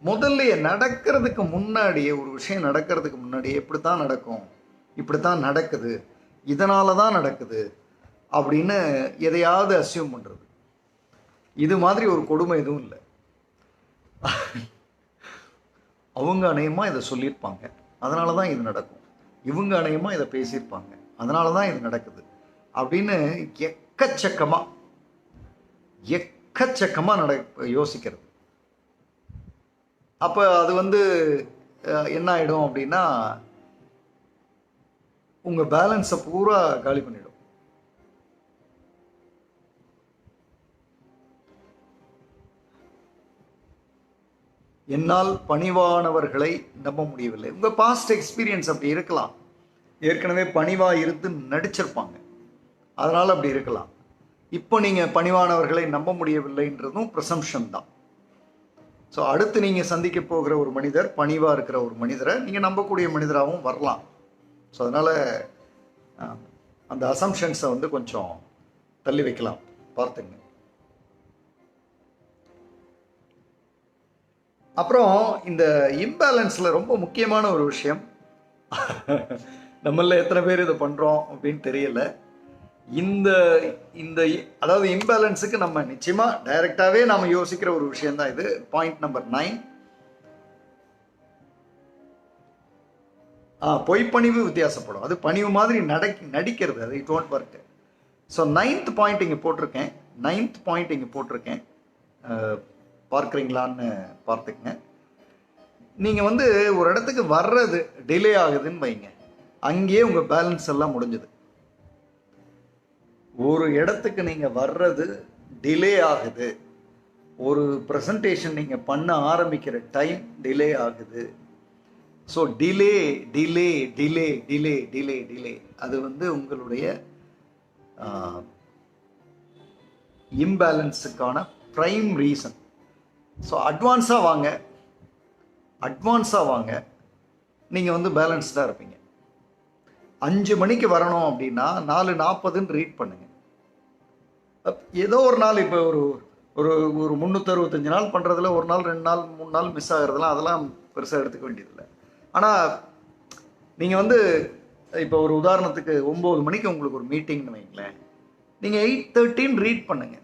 முதல்ல நடக்கிறதுக்கு முன்னாடியே ஒரு விஷயம் நடக்கிறதுக்கு முன்னாடியே எப்படி தான் நடக்கும் இப்படித்தான் நடக்குது, இதனால தான் நடக்குது அப்படின்னு எதையாவது அசியூம் பண்ணுறது. இது மாதிரி ஒரு கொடுமை எதுவும் இல்லை. அவங்க அநேகமாக இதை சொல்லியிருப்பாங்க, அதனால தான் இது நடக்கும். இவங்க அநேகமாக இதை பேசியிருப்பாங்க, அதனால தான் இது நடக்குது அப்படின்னு எக்கச்சக்கமாக யோசிக்கிறது. அப்போ அது என்ன ஆகிடும் அப்படின்னா, உங்கள் பேலன்ஸை பூரா காலி பண்ணிடும். என்னால் பணிவானவர்களை நம்ப முடியவில்லை. உங்கள் பாஸ்ட் எக்ஸ்பீரியன்ஸ் அப்படி இருக்கலாம். ஏற்கனவே பணிவாக இருந்து நடிச்சிருப்பாங்க, அதனால் அப்படி இருக்கலாம். இப்போ நீங்கள் பணிவானவர்களை நம்ப முடியவில்லைன்றதும் ப்ரிசம்ஷன் தான். ஸோ அடுத்து நீங்கள் சந்திக்க போகிற ஒரு மனிதர் பணிவாக இருக்கிற ஒரு மனிதரை நீங்கள் நம்பக்கூடிய மனிதராகவும் வரலாம். ஸோ அதனால் அந்த அசம்ஷன்ஸை கொஞ்சம் தள்ளி வைக்கலாம், பார்த்துங்க. அப்புறம் இந்த இம்பேலன்ஸில் ரொம்ப முக்கியமான ஒரு விஷயம், நம்மள எத்தனை பேர் இதை பண்ணுறோம் அப்படின்னு தெரியல. இந்த அதாவது இம்பேலன்ஸுக்கு நம்ம நிச்சயமாக டைரெக்டாகவே நாம் யோசிக்கிற ஒரு விஷயந்தான் இது. Point number 9, பொய்ப்பணிவு வித்தியாசப்படும். அது பணிவு மாதிரி நடிக்கிறது, அது it won't work. So 9th point இங்கே போட்டிருக்கேன், பார்க்குறீங்களான்னு பார்த்துக்குங்க. நீங்கள் ஒரு இடத்துக்கு வர்றது டிலே ஆகுதுன்னு வைங்க, அங்கேயே உங்கள் பேலன்ஸ் எல்லாம் முடிஞ்சுது. ஒரு இடத்துக்கு நீங்கள் வர்றது டிலே ஆகுது, ஒரு ப்ரெசன்டேஷன் நீங்கள் பண்ண ஆரம்பிக்கிற டைம் டிலே ஆகுது. So delay delay delay delay delay delay அது உங்களுடைய இம்பேலன்ஸுக்கான ப்ரைம் ரீசன். ஸோ அட்வான்ஸாக வாங்க, நீங்கள் பேலன்ஸ்டாக இருப்பீங்க. 5 மணிக்கு வரணும் அப்படின்னா 4:40 ரீட் பண்ணுங்க. ஏதோ ஒரு நாள், இப்போ ஒரு ஒரு ஒரு 365 நாள் பண்ணுறதுல ஒரு நாள் 2 நாள் 3 நாள் மிஸ் ஆகிறதுலாம் அதெல்லாம் பெருசாக எடுத்துக்க வேண்டியதில்லை. ஆனால் நீங்கள் இப்போ ஒரு உதாரணத்துக்கு 9 மணிக்கு உங்களுக்கு ஒரு மீட்டிங்னு வைங்களேன், நீங்கள் 8:13 ரீட் பண்ணுங்க,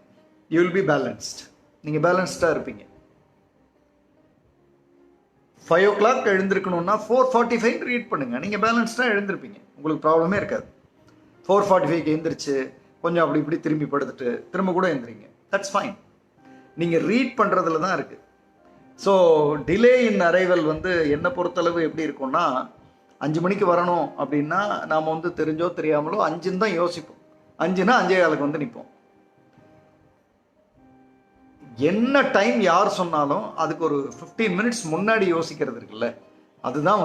யூ வில் பி பேலன்ஸ்ட். நீங்கள் பேலன்ஸ்டாக இருப்பீங்க. 5 o'clock எழுந்திருக்கணும்னா 4:45 ரீட் பண்ணுங்கள், நீங்கள் பேலன்ஸ்டாக எழுந்திருப்பீங்க, உங்களுக்கு ப்ராப்ளமே இருக்காது. 4:45 எழுந்திரிச்சு கொஞ்சம் அப்படி இப்படி திரும்பி படுத்துட்டு திரும்ப கூட எழுந்திரிங்க, தட்ஸ் ஃபைன். நீங்கள் ரீட் பண்ணுறதுல தான் இருக்குது. ஸோ டிலே இன் அரைவல் என்னை பொறுத்தளவு எப்படி இருக்கும்னா, 5 மணிக்கு வரணும் அப்படின்னா நாம் தெரிஞ்சோ தெரியாமலோ 5ன்னு தான் யோசிப்போம். 5னா 5:15 நிற்போம். என்ன டைம் யார் சொன்னாலும் அதுக்கு ஒரு 15 minutes முன்னாடி யோசிக்கிறது இருக்குல்ல, அதுதான்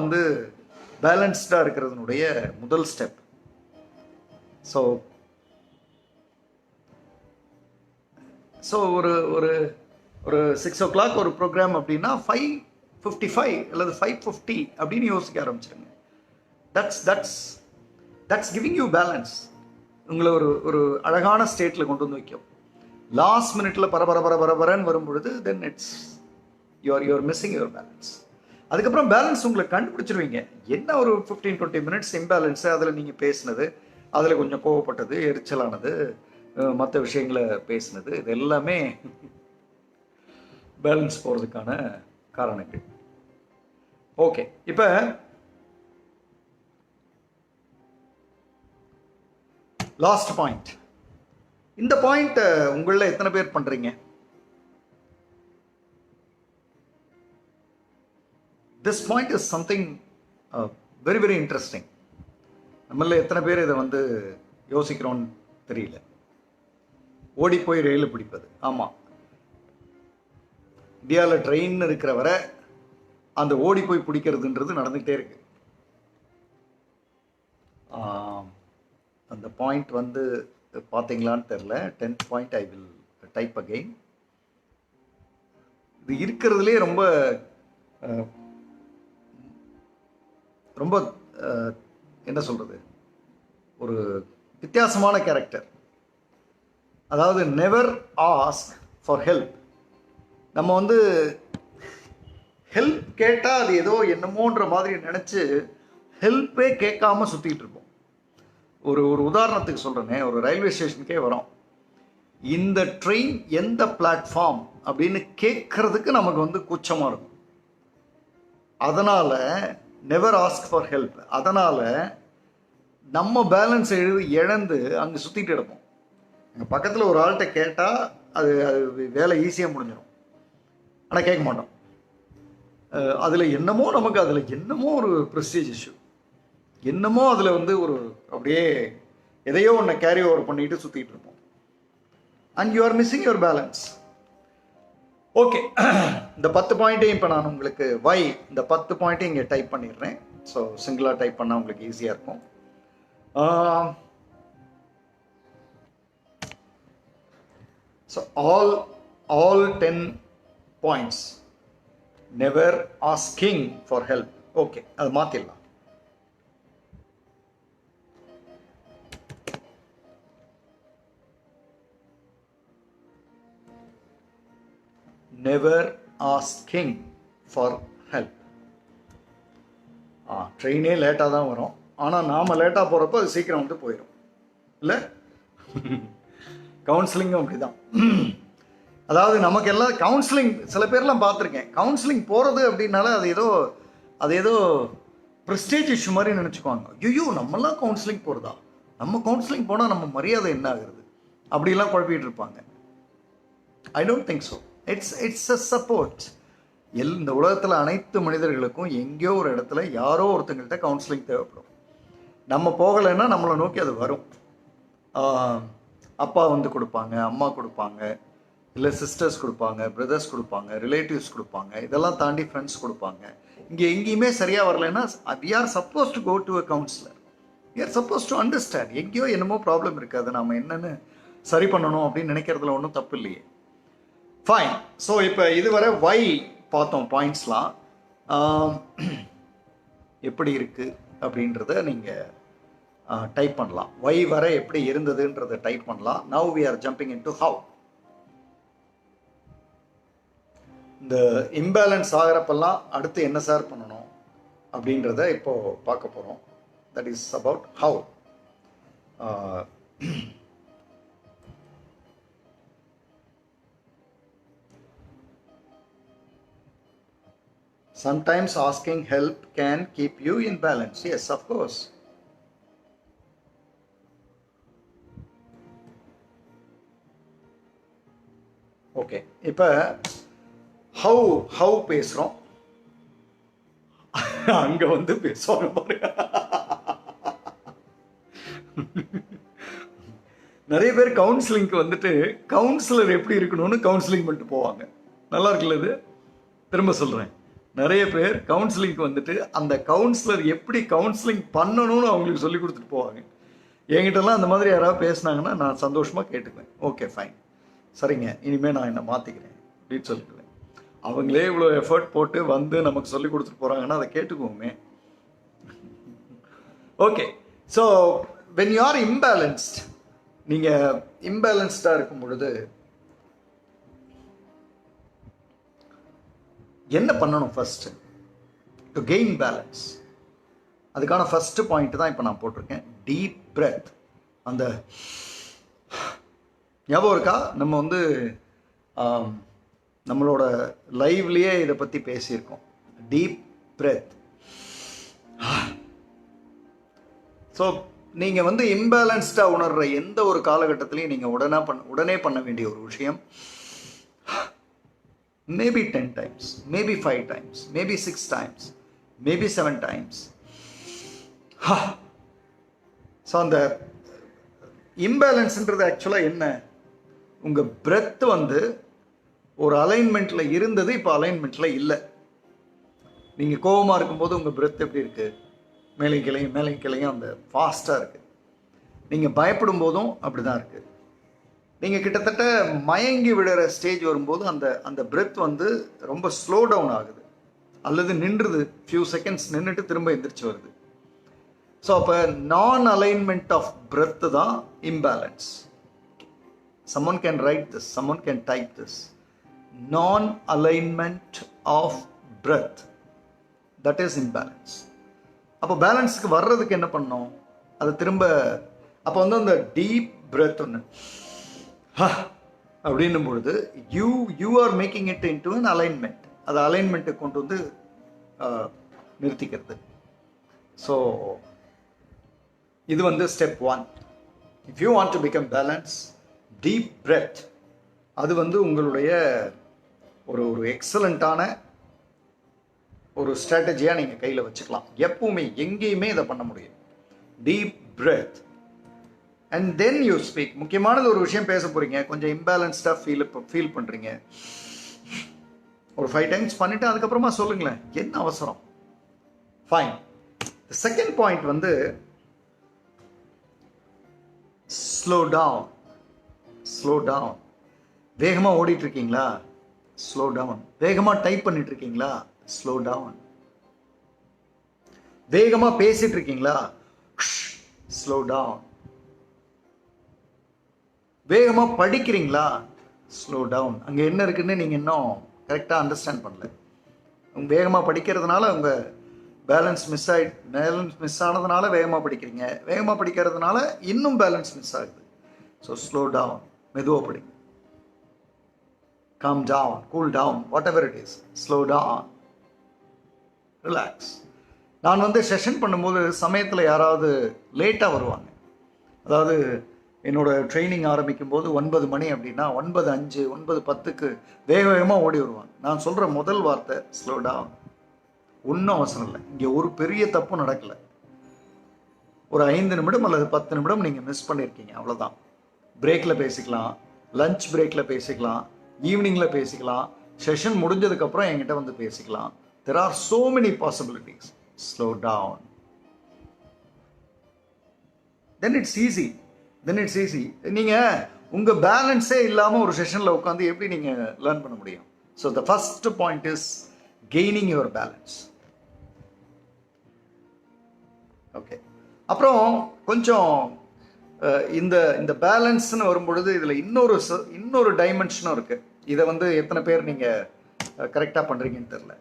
பேலன்ஸ்டாக இருக்கிறதுனுடைய முதல் ஸ்டெப். ஸோ ஒரு ஒரு ஒரு 6 o'clock ஒரு ப்ரோக்ராம் அப்படின்னா 5:55 அல்லது 5:50 அப்படின்னு யோசிக்க ஆரம்பிச்சிருங்க. That's giving you balance. உங்களை ஒரு அழகான ஸ்டேட்டில் கொண்டு வைக்கும். லாஸ்ட் மினிட்ல பரபரன்னு வரும்பொழுது then it's you are missing your balance. அதுக்கப்புறம் பேலன்ஸ் உங்களை கண்டுபிடிச்சிருவீங்க. என்ன ஒரு 15-20 minutes இம்பேலன்ஸு, அதில் நீங்கள் பேசினது, அதில் கொஞ்சம் கோவப்பட்டது, எரிச்சலானது, மற்ற விஷயங்களை பேசினது, இது எல்லாமே பேலன்ஸ் போகிறதுக்கான காரணங்கள். ஓகே, இப்போ லாஸ்ட் பாயிண்ட். இந்த பாயிண்ட்டை உங்களில் எத்தனை பேர் பண்ணுறீங்க? This point is something very very interesting. நம்மள எத்தனை பேர் இதை யோசிக்கிறோன்னு தெரியல. ஓடி போய் ரயிலில் பிடிப்பது. ஆமாம், இந்தியாவில் ட்ரெயின் இருக்கிற வரை அந்த ஓடி போய் பிடிக்கிறதுன்றது நடந்துகிட்டே இருக்கு. அந்த பாயிண்ட் பார்த்தீங்களான்னு தெரில. 10th point I will type again. இது இருக்கிறதுலே ரொம்ப ரொம்ப என்ன சொல்கிறது, ஒரு வித்தியாசமான கேரக்டர். அதாவது நெவர் ஆஸ்க் ஃபார் ஹெல்ப். நம்ம ஹெல்ப் கேட்டால் அது ஏதோ என்னமோன்ற மாதிரி நினச்சி ஹெல்ப்பே கேட்காம சுற்றிட்டு இருப்போம். ஒரு உதாரணத்துக்கு சொல்கிறேனே, ஒரு ரயில்வே ஸ்டேஷனுக்கே வரோம், இந்த ட்ரெயின் எந்த பிளாட்ஃபார்ம் அப்படின்னு கேட்கறதுக்கு நமக்கு வந்து கூச்சமாக இருக்கும். அதனால் நெவர் ஆஸ்க் ஃபார் ஹெல்ப். அதனால் நம்ம பேலன்ஸ் இழந்து அங்கே சுற்றிட்டு கிடப்போம். எங்கள் பக்கத்தில் ஒரு ஆள்கிட்ட கேட்டால் அது வேலை ஈஸியாக முடிஞ்சிடும். ஆனால் கேட்க மாட்டோம். அதில் என்னமோ ஒரு ப்ரெஸ்டீஜ் இஷ்யூ, என்னமோ அதில் வந்து ஒரு அப்படியே எதையோ ஒன்று கேரி ஓவர் பண்ணிட்டு சுற்றிட்டு இருப்போம். And you are missing your balance. Okay, இந்த 10 பாயிண்ட்டையும் இப்போ நான் உங்களுக்கு இந்த 10 பாயிண்ட்டையும் இங்கே டைப் பண்ணிடுறேன். ஸோ சிங்கிளாக டைப் பண்ணால் உங்களுக்கு ஈஸியாக இருக்கும். So all 10 points. Never asking for help. Okay, அது மாற்றிடலாம். Never asking for help. ட்ரெயினே லேட்டாக தான் வரும், ஆனால் நாம் லேட்டாக போகிறப்போ அது சீக்கிரம் வந்து போயிடும் இல்லை? கவுன்சிலிங்கும் அப்படி தான். அதாவது நமக்கு எல்லாம் கவுன்சிலிங், சில பேர்லாம் பார்த்துருக்கேன், கவுன்சிலிங் போகிறது அப்படின்னால அது ஏதோ ப்ரெஸ்டேஜ் இஷ்யூ மாதிரி நினச்சிக்குவாங்க. ஐயோ, நம்மளாம் கவுன்சிலிங் போகிறதா, நம்ம கவுன்சிலிங் போனால் நம்ம மரியாதை என்ன ஆகுறது, அப்படிலாம் குழப்பிட்டு இருப்பாங்க. I don't think so. It's a support. இந்த உலகத்தில் அனைத்து மனிதர்களுக்கும் எங்கேயோ ஒரு இடத்துல யாரோ ஒருத்தங்கள்ட்ட கவுன்சிலிங் தேவைப்படும். நம்ம போகலைன்னா நம்மளை நோக்கி அது வரும். அப்பா வந்து கொடுப்பாங்க, அம்மா கொடுப்பாங்க, இல்லை சிஸ்டர்ஸ் கொடுப்பாங்க, பிரதர்ஸ் கொடுப்பாங்க, ரிலேட்டிவ்ஸ் கொடுப்பாங்க, இதெல்லாம் தாண்டி ஃப்ரெண்ட்ஸ் கொடுப்பாங்க. இங்கே எங்கேயுமே சரியாக வரலைன்னா we are suppose to go to a counsellor. We are suppose to understand. எங்கேயோ என்னமோ ப்ராப்ளம் இருக்குது, அதை நம்ம என்னென்னு சரி பண்ணணும் அப்படின்னு நினைக்கிறதுல ஒன்றும் தப்பு இல்லையே. ஃபைன். ஸோ இப்போ இதுவரை பார்த்தோம், பாயிண்ட்ஸ்லாம் எப்படி இருக்குது அப்படின்றத நீங்கள் டைப் பண்ணலாம். வரை எப்படி இருந்ததுன்றதை டைப் பண்ணலாம். Now we are jumping into how. இந்த இம்பேலன்ஸ் ஆகிறப்பெல்லாம் அடுத்து என்ன சார் பண்ணணும் அப்படின்றத இப்போ பார்க்க போகிறோம். That is about how. Sometimes asking help can keep you in balance. Yes, of course. Okay, இப்போ ஹவ் பேசுகிறோம், அங்கே வந்து பேசுவாங்க பாருங்க. நிறைய பேர் கவுன்சிலிங்க்கு வந்துட்டு கவுன்சிலர் எப்படி இருக்கணும்னு கவுன்சிலிங் பண்ணிட்டு போவாங்க. நல்லா இருக்குல்ல இது? திரும்ப சொல்கிறேன், நிறைய பேர் கவுன்சிலிங்க்கு வந்துட்டு அந்த கவுன்சிலர் எப்படி கவுன்சிலிங் பண்ணணும்னு அவங்களுக்கு சொல்லி கொடுத்துட்டு போவாங்க. என்கிட்டலாம் அந்த மாதிரி யாராவது பேசினாங்கன்னா நான் சந்தோஷமாக கேட்டுக்குவேன். ஓகே ஃபைன், சரிங்க, இனிமேல் நான் என்னை மாற்றிக்கிறேன் அப்படின்னு சொல்லிடுவேன். அவங்களே இவ்வளோ எஃபர்ட் போட்டு வந்து நமக்கு சொல்லி கொடுத்துட்டு போகிறாங்கன்னா அதை கேட்டுக்குவோமே. Okay, so when you are imbalanced, நீங்கள் இம்பேலன்ஸ்டாக இருக்கும் பொழுது என்ன பண்ணணும்? ஃபர்ஸ்ட் டு கெயின் பேலன்ஸ், அதுக்கான ஃபர்ஸ்ட் பாயிண்ட் தான் இப்போ நான் போட்டிருக்கேன். Deep breath. அந்த ஞாபகம் இருக்கா, நம்ம வந்து நம்மளோட லைவ்லேயே இதை பற்றி பேசியிருக்கோம். Deep breadth. ஸோ நீங்கள் வந்து இம்பேலன்ஸ்டாக உணர்கிற எந்த ஒரு காலகட்டத்திலையும் நீங்கள் உடனே பண்ண வேண்டிய ஒரு விஷயம், maybe 10 times, maybe 5 times, maybe 6 times, maybe 7 times. So அந்த இம்பேலன்ஸ்ன்றது ஆக்சுவலாக என்ன? உங்கள் பிரெத் வந்து ஒரு அலைன்மெண்ட்டில் இருந்தது, இப்போ அலைன்மெண்ட்டில் இல்லை. நீங்கள் கோபமாக இருக்கும்போது உங்கள் பிரெத் எப்படி இருக்குது? மேலையும் கிளையும் அந்த ஃபாஸ்ட்டாக இருக்குது. நீங்கள் பயப்படும் போதும் அப்படி தான் இருக்குது. நீங்கள் கிட்டத்தட்ட மயங்கி விடுற ஸ்டேஜ் வரும்போது அந்த பிரெத் வந்து ரொம்ப ஸ்லோ டவுன் ஆகுது, அல்லது நின்றுது, ஃபியூ செகண்ட்ஸ் நின்றுட்டு திரும்ப எந்திரிச்சு வருது. ஸோ அப்போ நான் அலைன்மெண்ட் ஆஃப் பிரெத் தான் imbalance. someone can write this, someone can type this. Non-alignment of breath, that is imbalance. அப்போ பேலன்ஸுக்கு வர்றதுக்கு என்ன பண்ணணும், அது திரும்ப அப்போ வந்து அந்த டீப் பிரெத் ஒன்று அப்படின்னும் பொழுது you are making it in to an alignment. அது அலைன்மெண்ட்டை கொண்டு வந்து நிறுத்திக்கிறது. ஸோ இது வந்து step 1. If you want to become balance, deep breadth அது வந்து உங்களுடைய ஒரு எக்ஸலண்ட்டான ஒரு ஸ்ட்ராட்டஜியாக நீங்கள் கையில் வச்சுக்கலாம். எப்பவுமே எங்கேயுமே இதை பண்ண முடியும். Deep breadth and then you speak. முக்கியமானது ஒரு விஷயம் பேச போகிறீங்க, கொஞ்சம் இம்பேலன்ஸ்டாக ஃபீல் பண்ணுறீங்க, ஒரு 5 டைம்ஸ் பண்ணிவிட்டு அதுக்கப்புறமா சொல்லுங்களேன், என்ன அவசரம். ஃபைன். செகண்ட் பாயிண்ட் வந்து ஸ்லோ டவுன். Slow down. வேகமாக ஓடிட்டு இருக்கீங்களா, ஸ்லோ டவுன். வேகமாக டைப் பண்ணிட்டு இருக்கீங்களா, ஸ்லோ டவுன். வேகமாக பேசிட்டு இருக்கீங்களா, ஸ்லோ டவுன். வேகமாக படிக்கிறீங்களா, ஸ்லோ டவுன். அங்கே என்ன இருக்குன்னு நீங்கள் இன்னும் கரெக்டாக அண்டர்ஸ்டாண்ட் பண்ணல. வேகமாக படிக்கிறதுனால உங்கள் பேலன்ஸ் மிஸ் ஆனதுனால வேகமாக படிக்கிறீங்க. வேகமாக படிக்கிறதுனால இன்னும் பேலன்ஸ் மிஸ் ஆகுது. So slow down. மெதுவாக படிங்க. calm down, cool down, whatever it is. Slow down. Relax. நான் வந்து செஷன் பண்ணும்போது சமயத்தில் யாராவது லேட்டாக வருவாங்க. அதாவது என்னோட ட்ரைனிங் ஆரம்பிக்கும் போது 9 மணி அப்படின்னா 9:05 9:10க்கு வேகமாக ஓடி வருவாங்க. நான் சொல்கிற முதல் வார்த்தை ஸ்லோ டவுன். ஒன்றும் அவசரம் இல்லை. இங்கே ஒரு பெரிய தப்பு நடக்கலை. ஒரு 5 நிமிடம் அல்லது 10 நிமிடம் நீங்கள் மிஸ் பண்ணியிருக்கீங்க, அவ்வளோதான். பிரேக்கில் பேசிக்கலாம், லஞ்ச் பிரேக்கில் பேசிக்கலாம், ஈவினிங்கில் பேசிக்கலாம், செஷன் முடிஞ்சதுக்கப்புறம் என்கிட்ட வந்து பேசிக்கலாம். There are so many possibilities. Slow down. Then it's easy. நீங்கள் உங்கள் பேலன்ஸே இல்லாமல் ஒரு செஷனில் உட்காந்து எப்படி நீங்கள் லேர்ன் பண்ண முடியும்? So the first point is gaining your balance. Okay. அப்புறம் கொஞ்சம் இந்த பேலன்ஸ்னு வரும்பொழுது இதில் இன்னொரு டைமென்ஷனும் இருக்குது. இதை வந்து எத்தனை பேர் நீங்கள் கரெக்டாக பண்ணுறீங்கன்னு தெரில.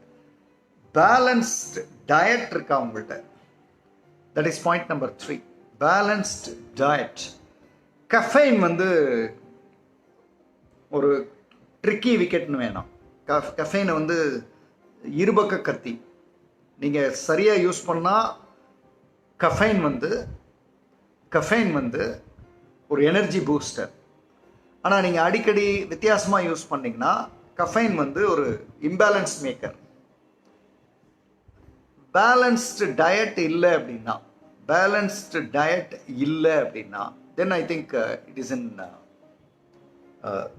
பேலன்ஸ்டு டயட் இருக்கா உங்கள்கிட்ட? That is point number 3. Balanced diet. Caffeine வந்து ஒரு ட்ரிக்கி விக்கெட்னு வேணாம். கஃபைனை வந்து இருபக்க கத்தி. நீங்கள் சரியாக யூஸ் பண்ணால் கஃபைன் வந்து ஒரு எனர்ஜி பூஸ்டர். ஆனால் நீங்கள் அடிக்கடி வித்தியாசமாக யூஸ் பண்ணிங்கன்னா கஃபைன் வந்து ஒரு இம்பேலன்ஸ் மேக்கர். பேலன்ஸ்டு டயட் இல்லை அப்படின்னா then I think it is in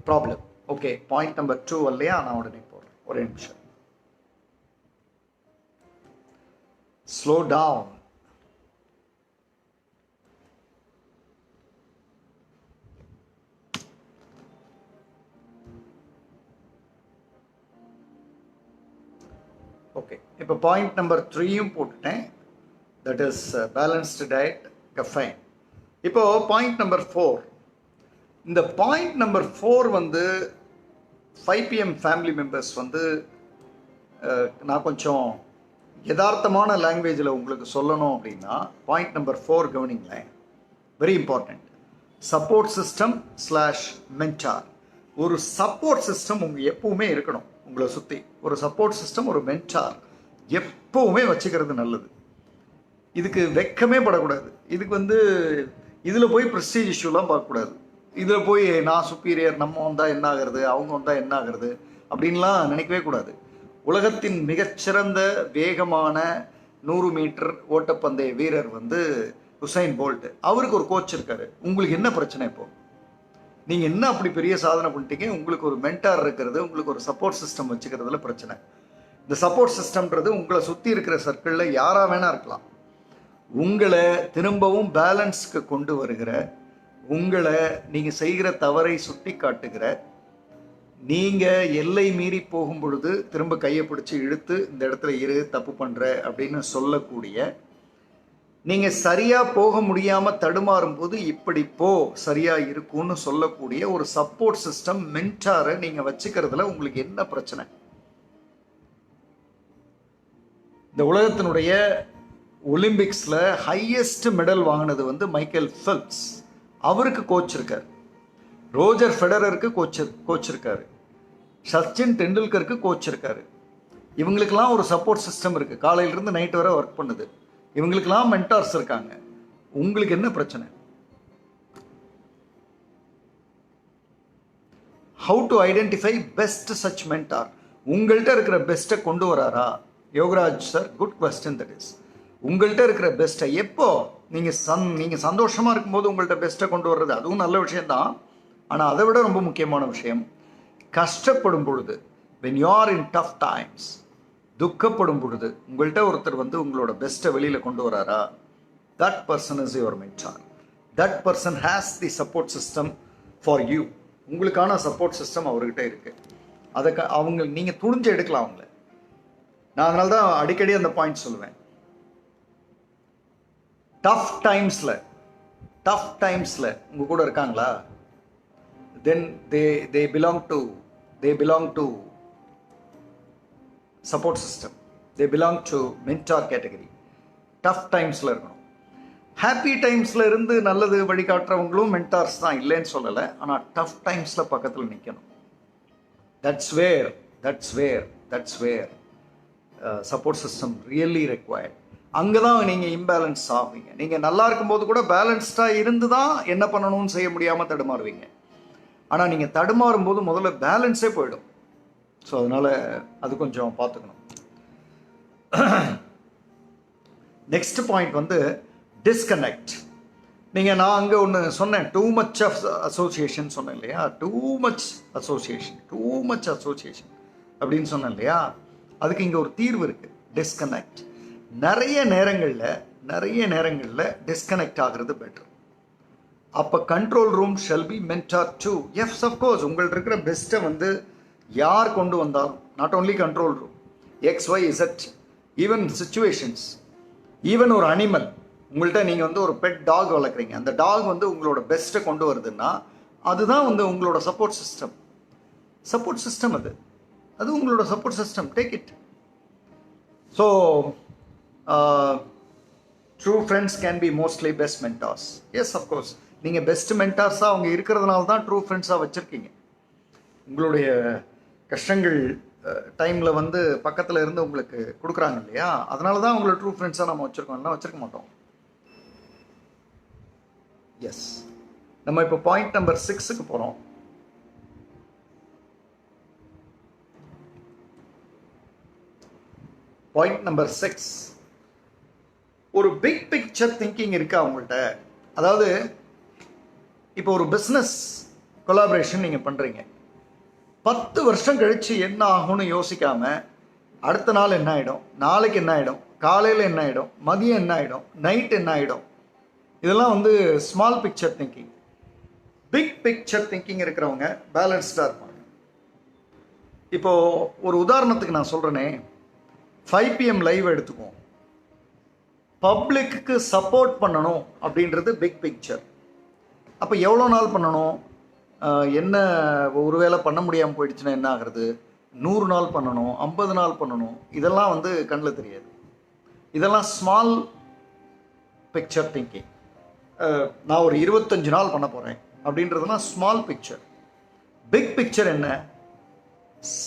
problem. Okay, point number 2 இல்லையா? நான் உடனே போடுறேன், ஒரே நிமிஷம். Slow down. ஓகே, இப்போ பாயிண்ட் நம்பர் 3யும் போட்டுட்டேன். That is balanced diet, caffeine. இப்போ பாயிண்ட் நம்பர் 4. இந்த பாயிண்ட் நம்பர் 4 வந்து 5 PM ஃபேமிலி மெம்பர்ஸ் வந்து நான் கொஞ்சம் யதார்த்தமான லாங்குவேஜில் உங்களுக்கு சொல்லணும் அப்படின்னா பாயிண்ட் நம்பர் 4 கவனிங்களேன். Very important. Support system / mentor. ஒரு சப்போர்ட் சிஸ்டம் எப்பவுமே இருக்கணும் உங்களை சுற்றி. ஒரு சப்போர்ட் சிஸ்டம், ஒரு மென்டார் எப்பவுமே வச்சுக்கிறது நல்லது. இதுக்கு வெக்கமே படக்கூடாது. இதுக்கு வந்து இதில் போய் ப்ரெஸ்டீஜ் இஷ்யூலாம் பார்க்கக்கூடாது. இதில் போய் நான் சுப்பீரியர், நம்ம வந்தால் என்ன ஆகிறது, அவங்க வந்தால் என்ன ஆகிறது அப்படின்லாம் நினைக்கவே கூடாது. உலகத்தின் மிகச்சிறந்த வேகமான 100 மீட்டர் ஓட்டப்பந்தய வீரர் வந்து உசைன் போல்ட். அவருக்கு ஒரு கோச் இருக்காரு. உங்களுக்கு என்ன பிரச்சனை? இப்போ நீங்கள் என்ன அப்படி பெரிய சாதனை பண்ணிட்டீங்க? உங்களுக்கு ஒரு மென்டார் இருக்கிறது, உங்களுக்கு ஒரு சப்போர்ட் சிஸ்டம் வச்சுக்கிறதுல பிரச்சனை. இந்த சப்போர்ட் சிஸ்டம்ன்றது உங்களை சுற்றி இருக்கிற சர்க்கிளில் யாராக வேணா இருக்கலாம். உங்களை திரும்பவும் பேலன்ஸ்க்கு கொண்டு வருகிற, உங்களை நீங்கள் செய்கிற தவறை சுட்டி காட்டுகிற, நீங்கள் எல்லை மீறி போகும் பொழுது திரும்ப கையை பிடிச்சி இழுத்து இந்த இடத்துல இரு, தப்பு பண்ணுற அப்படின்னு சொல்லக்கூடிய, நீங்கள் சரியாக போக முடியாமல் தடுமாறும் போது இப்படி போ, சரியாக இருக்கும்னு சொல்லக்கூடிய ஒரு சப்போர்ட் சிஸ்டம், மென்டாரை நீங்கள் வச்சுக்கிறதுல உங்களுக்கு என்ன பிரச்சனை? இந்த உலகத்தினுடைய ஒலிம்பிக்ஸில் ஹையஸ்ட் மெடல் வாங்கினது வந்து மைக்கேல் ஃபெல்ப்ஸ், அவருக்கு கோச் இருக்கார். ரோஜர் ஃபெடரருக்கு கோச் இருக்காரு. சச்சின் டெண்டுல்கருக்கு கோச் இருக்காரு. இவங்களுக்கெல்லாம் ஒரு சப்போர்ட் சிஸ்டம் இருக்குது. காலையிலேருந்து நைட் வரை ஒர்க் பண்ணுது. இவங்களுக்கெல்லாம் மென்டார்ஸ் இருக்காங்க. உங்களுக்கு என்ன பிரச்சனை? How to identify best such mentor? உங்கள்கிட்ட இருக்கிற பெஸ்ட்டை கொண்டு வராரா? Yogaraj sir, good question. That is, உங்கள்கிட்ட இருக்கிற பெஸ்ட்டை எப்போ நீங்கள் சந்தோஷமாக இருக்கும்போது உங்கள்கிட்ட பெஸ்ட்டை கொண்டு வர்றது அதுவும் நல்ல விஷயம்தான். ஆனால் அதை விட ரொம்ப முக்கியமான விஷயம், கஷ்டப்படும் பொழுது, when you are in tough times, துக்கப்படும் பொழுது உங்கள்கிட்ட ஒருத்தர் வந்து உங்களோட பெஸ்ட்டை வெளியில் கொண்டு வராரா? that person is your mentor. that person has the support system for you. உங்களுக்கான சப்போர்ட் சிஸ்டம் அவர்கிட்ட இருக்குது. அதை நீங்கள் துணிஞ்சு எடுக்கலாம் அவங்கள. நான் அதனால தான் அடிக்கடி அந்த பாயிண்ட் சொல்லுவேன். டஃப் டைம்ஸில் உங்கள் கூட இருக்காங்களா? தென் they belong to support system. they belong to mentor category. Tough டைம்ஸில் இருக்கணும். ஹாப்பி டைம்ஸில் இருந்து நல்லது வழிகாட்டுறவங்களும் மென்டார்ஸ் தான், இல்லைன்னு சொல்லலை. ஆனால் டஃப் டைம்ஸில் பக்கத்தில் நிற்கணும். that's where support system really required. அங்கே தான் நீங்கள் இம்பேலன்ஸ் ஆகுவீங்க. நீங்கள் நல்லா இருக்கும்போது கூட பேலன்ஸ்டாக இருந்து தான் என்ன பண்ணணும்னு செய்ய முடியாமல் தடுமாறுவீங்க. ஆனால் நீங்கள் தடுமாறும் போது முதல்ல பேலன்ஸே போயிடும். ஸோ அதனால் அது கொஞ்சம் பார்த்துக்கணும். நெக்ஸ்ட் பாயிண்ட் வந்து டிஸ்கனெக்ட். நான் அங்கே ஒன்று சொன்னேன், டூ மச் ஆஃப் அசோசியேஷன் சொன்னேன் இல்லையா? டூ மச் அசோசியேஷன் அப்படின்னு சொன்னேன் இல்லையா? அதுக்கு இங்கே ஒரு தீர்வு இருக்குது, டிஸ்கனெக்ட். நிறைய நேரங்களில் டிஸ்கனெக்ட் ஆகிறது பெட்டர். அப்போ control room shall be mentor to. Yes, of course உங்கள்ட்ட இருக்கிற பெஸ்ட்டை வந்து யார் கொண்டு வந்தாலும், not only control room, XYZ, even situations, even ஒரு அனிமல். உங்கள்கிட்ட நீங்கள் வந்து ஒரு பெட் டாக் வளர்க்குறீங்க, அந்த டாக் வந்து உங்களோட பெஸ்ட்டை கொண்டு வருதுன்னா அதுதான் வந்து உங்களோட சப்போர்ட் சிஸ்டம். அது உங்களோட support system. Take it. So true friends can be mostly best mentors. Yes, of course நீங்கள் பெஸ்ட் மென்டார்ஸாக அவங்க இருக்கிறதுனால தான் ட்ரூ ஃப்ரெண்ட்ஸாக வச்சுருக்கீங்க. உங்களுடைய கஷ்டங்கள் டைமில் வந்து பக்கத்தில் இருந்து உங்களுக்கு கொடுக்குறாங்க இல்லையா? அதனால தான் உங்களை ட்ரூ ஃப்ரெண்ட்ஸாக நம்ம வச்சுருக்க மாட்டோம். எஸ், நம்ம இப்போ பாயிண்ட் நம்பர் 6க்கு போகிறோம். பாயிண்ட் நம்பர் 6, ஒரு பிக் பிக்சர் திங்கிங் இருக்கா உங்கள்கிட்ட? அதாவது இப்போ ஒரு பிஸ்னஸ் கொலாபரேஷன் நீங்கள் பண்ணுறீங்க. 10 வருஷம் கழித்து என்ன ஆகும்னு யோசிக்காமல் அடுத்த நாள் என்ன ஆகிடும், நாளைக்கு என்ன ஆகிடும், காலையில் என்ன ஆகிடும், மதியம் என்ன ஆகிடும், நைட் என்ன ஆகிடும், இதெல்லாம் வந்து small picture thinking. Big picture thinking இருக்கிறவங்க பேலன்ஸ்டாக இருப்பாங்க. இப்போது ஒரு உதாரணத்துக்கு நான் சொல்கிறேனே, 5 PM லைவ் எடுத்துக்குவோம். பப்ளிக்கு சப்போர்ட் பண்ணணும் அப்படின்றது பிக் பிக்சர். அப்போ எவ்வளோ நாள் பண்ணணும், என்ன ஒருவேளை பண்ண முடியாமல் போயிடுச்சுன்னா என்ன ஆகிறது, 100 நாள் பண்ணணும், 50 நாள் பண்ணணும், இதெல்லாம் வந்து கண்ணில் தெரியாது. இதெல்லாம் ஸ்மால் பிக்சர் திங்கிங். நான் ஒரு 25 நாள் பண்ண போகிறேன் அப்படின்றதுலாம் ஸ்மால் பிக்சர். பிக் பிக்சர் என்ன?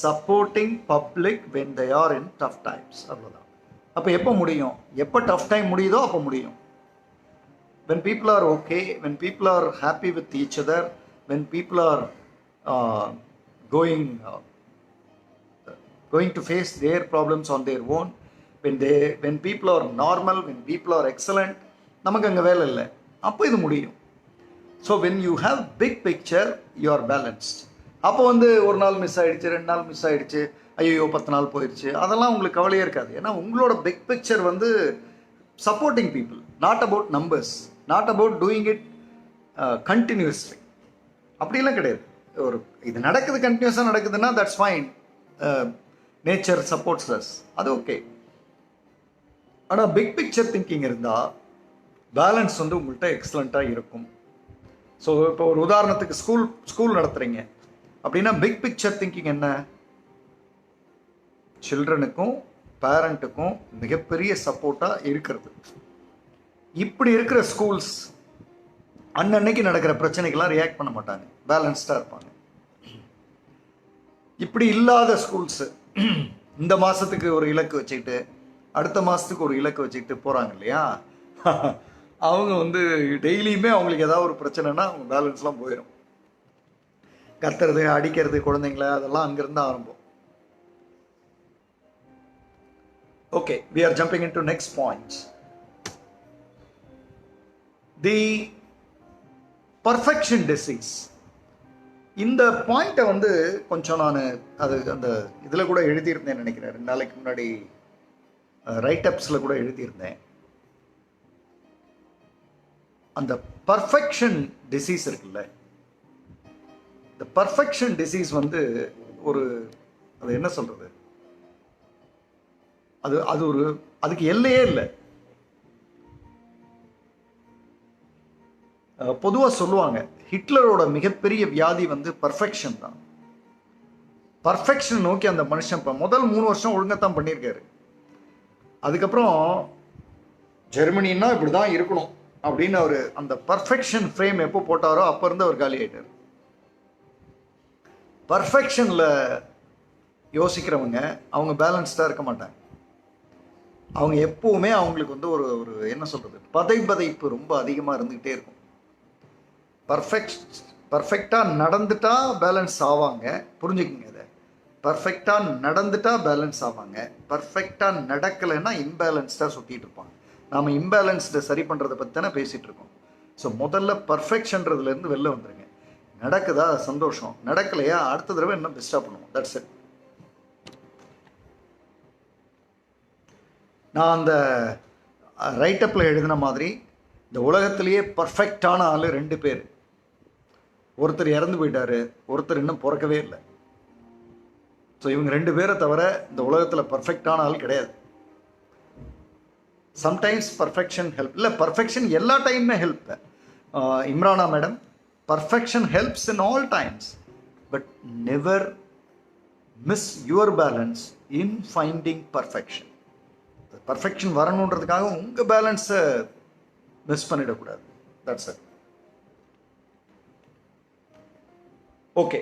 Supporting public when they are in tough times. அவ்வளோதான். அப்போ எப்போ முடியும்? எப்போ டஃப் டைம் முடியுதோ அப்போ முடியும். when people are okay, when people are happy with each other, when people are going to face their problems on their own, when people are normal, when people are excellent, நமக்கு அங்கே வேலை இல்லை, அப்போ இது முடியும். So when you have big picture, you are balanced. அப்போ வந்து ஒரு நாள் மிஸ் ஆகிடுச்சு, 2 நாள் மிஸ் ஆகிடுச்சு, ஐயோ 10 நாள் போயிடுச்சு, அதெல்லாம் உங்களுக்கு கவலையே இருக்காது. ஏன்னா உங்களோட பிக் பிக்சர் வந்து supporting people, not about numbers, not about doing it continuously. அப்படிலாம் கிடையாது. ஒரு இது நடக்குது, கண்டினியூஸாக நடக்குதுன்னா that's fine. Nature supports us, அது ஓகே. ஆனால் பிக் பிக்சர் திங்கிங் இருந்தால் பேலன்ஸ் வந்து உங்கள்கிட்ட எக்ஸலண்ட்டாக இருக்கும். ஸோ இப்போ ஒரு உதாரணத்துக்கு ஸ்கூல் நடத்துகிறீங்க அப்படின்னா பிக் பிக்சர் திங்கிங் என்ன? சில்ட்ரனுக்கும் பேரண்ட்டுக்கும் மிகப்பெரிய சப்போர்ட்டாக இருக்கிறது. இப்படி இருக்கிற ஸ்கூல்ஸ் அன்னன்னைக்கு நடக்கிற பிரச்சனைக்கெல்லாம் ரியாக்ட் பண்ண மாட்டாங்க, பேலன்ஸ்டாக இருப்பாங்க. இப்படி இல்லாத ஸ்கூல்ஸு இந்த மாதத்துக்கு ஒரு இலக்கு வச்சுக்கிட்டு அடுத்த மாதத்துக்கு ஒரு இலக்கு வச்சுக்கிட்டு போகிறாங்க இல்லையா, அவங்க வந்து டெய்லியுமே அவங்களுக்கு ஏதாவது ஒரு பிரச்சனைனா அவங்க பேலன்ஸ்லாம் போயிடும். கத்துறது, அடிக்கிறது குழந்தைங்கள, அதெல்லாம் அங்கிருந்து ஆரம்பம். Okay, we are jumping into next point. The perfection disease. இந்த பாயிண்ட்டை வந்து கொஞ்சம் நான் அது அந்த இதில் கூட எழுதியிருந்தேன் நினைக்கிறேன், 2 நாளைக்கு முன்னாடி ரைட்டப்ஸில் கூட எழுதியிருந்தேன். அந்த பர்ஃபெக்ஷன் டிசீஸ் இருக்குல்ல, இந்த பர்ஃபெக்ஷன் டிசீஸ் வந்து ஒரு, அது என்ன சொல்கிறது, அது ஒரு, அதுக்கு எல்லையே இல்லை. பொதுவாக சொல்லுவாங்க ஹிட்லரோட மிகப்பெரிய வியாதி வந்து பர்ஃபெக்ஷன் தான். பர்ஃபெக்ஷன் நோக்கி அந்த மனுஷன் இப்போ முதல் 3 வருஷம் ஒழுங்கத்தான் பண்ணியிருக்காரு. அதுக்கப்புறம் ஜெர்மனின்னா இப்படி தான் இருக்கணும் அப்படின்னு அவர் அந்த பர்ஃபெக்ஷன் ஃப்ரேம் எப்போ போட்டாரோ அப்போ இருந்து அவர் காலி ஆகிட்டார். பர்ஃபெக்ஷனில் யோசிக்கிறவங்க அவங்க பேலன்ஸ்டாக இருக்க மாட்டாங்க. அவங்க எப்போவுமே அவங்களுக்கு வந்து ஒரு ஒரு என்ன சொல்கிறது, பதைப்பு ரொம்ப அதிகமாக இருந்துக்கிட்டே இருக்கும். பர்ஃபெக்டாக நடந்துட்டா பேலன்ஸ் ஆவாங்க, புரிஞ்சுக்குங்க இதை. பர்ஃபெக்டாக நடந்துட்டா பேலன்ஸ் ஆவாங்க, பர்ஃபெக்டாக நடக்கலைன்னா இம்பேலன்ஸ்டாக சுற்றிட்டு இருப்பாங்க. நாம் இம்பேலன்ஸ்டை சரி பண்ணுறதை பற்றி தானே பேசிகிட்டு இருக்கோம். ஸோ முதல்ல பர்ஃபெக்ஷன்றதுலேருந்து வெளில வந்துடுங்க. நடக்குதா சந்தோஷம், நடக்கலையா அடுத்த தடவை என்ன பெஸ்ட்டாக பண்ணுவோம், தட்ஸ் இட். நான் அந்த ரைட்டப்பில் எழுதின மாதிரி இந்த உலகத்திலேயே பர்ஃபெக்டான ஆள் 2 பேர். ஒருத்தர் இறந்து போயிட்டார், ஒருத்தர் இன்னும் பிறக்கவே இல்லை. ஸோ இவங்க 2 பேரை தவிர இந்த உலகத்தில் பர்ஃபெக்டான ஆள் கிடையாது. சம்டைம்ஸ் பர்ஃபெக்ஷன் ஹெல்ப், இல்லை பர்ஃபெக்ஷன் எல்லா டைமுமே help. Imrana madam, perfection helps in all times, but never miss your balance in finding perfection. Perfection வரணுன்றதுக்காக உங்கள் பேலன்ஸை மிஸ் பண்ணிடக்கூடாது, தட்ஸ் இட். ஓகே,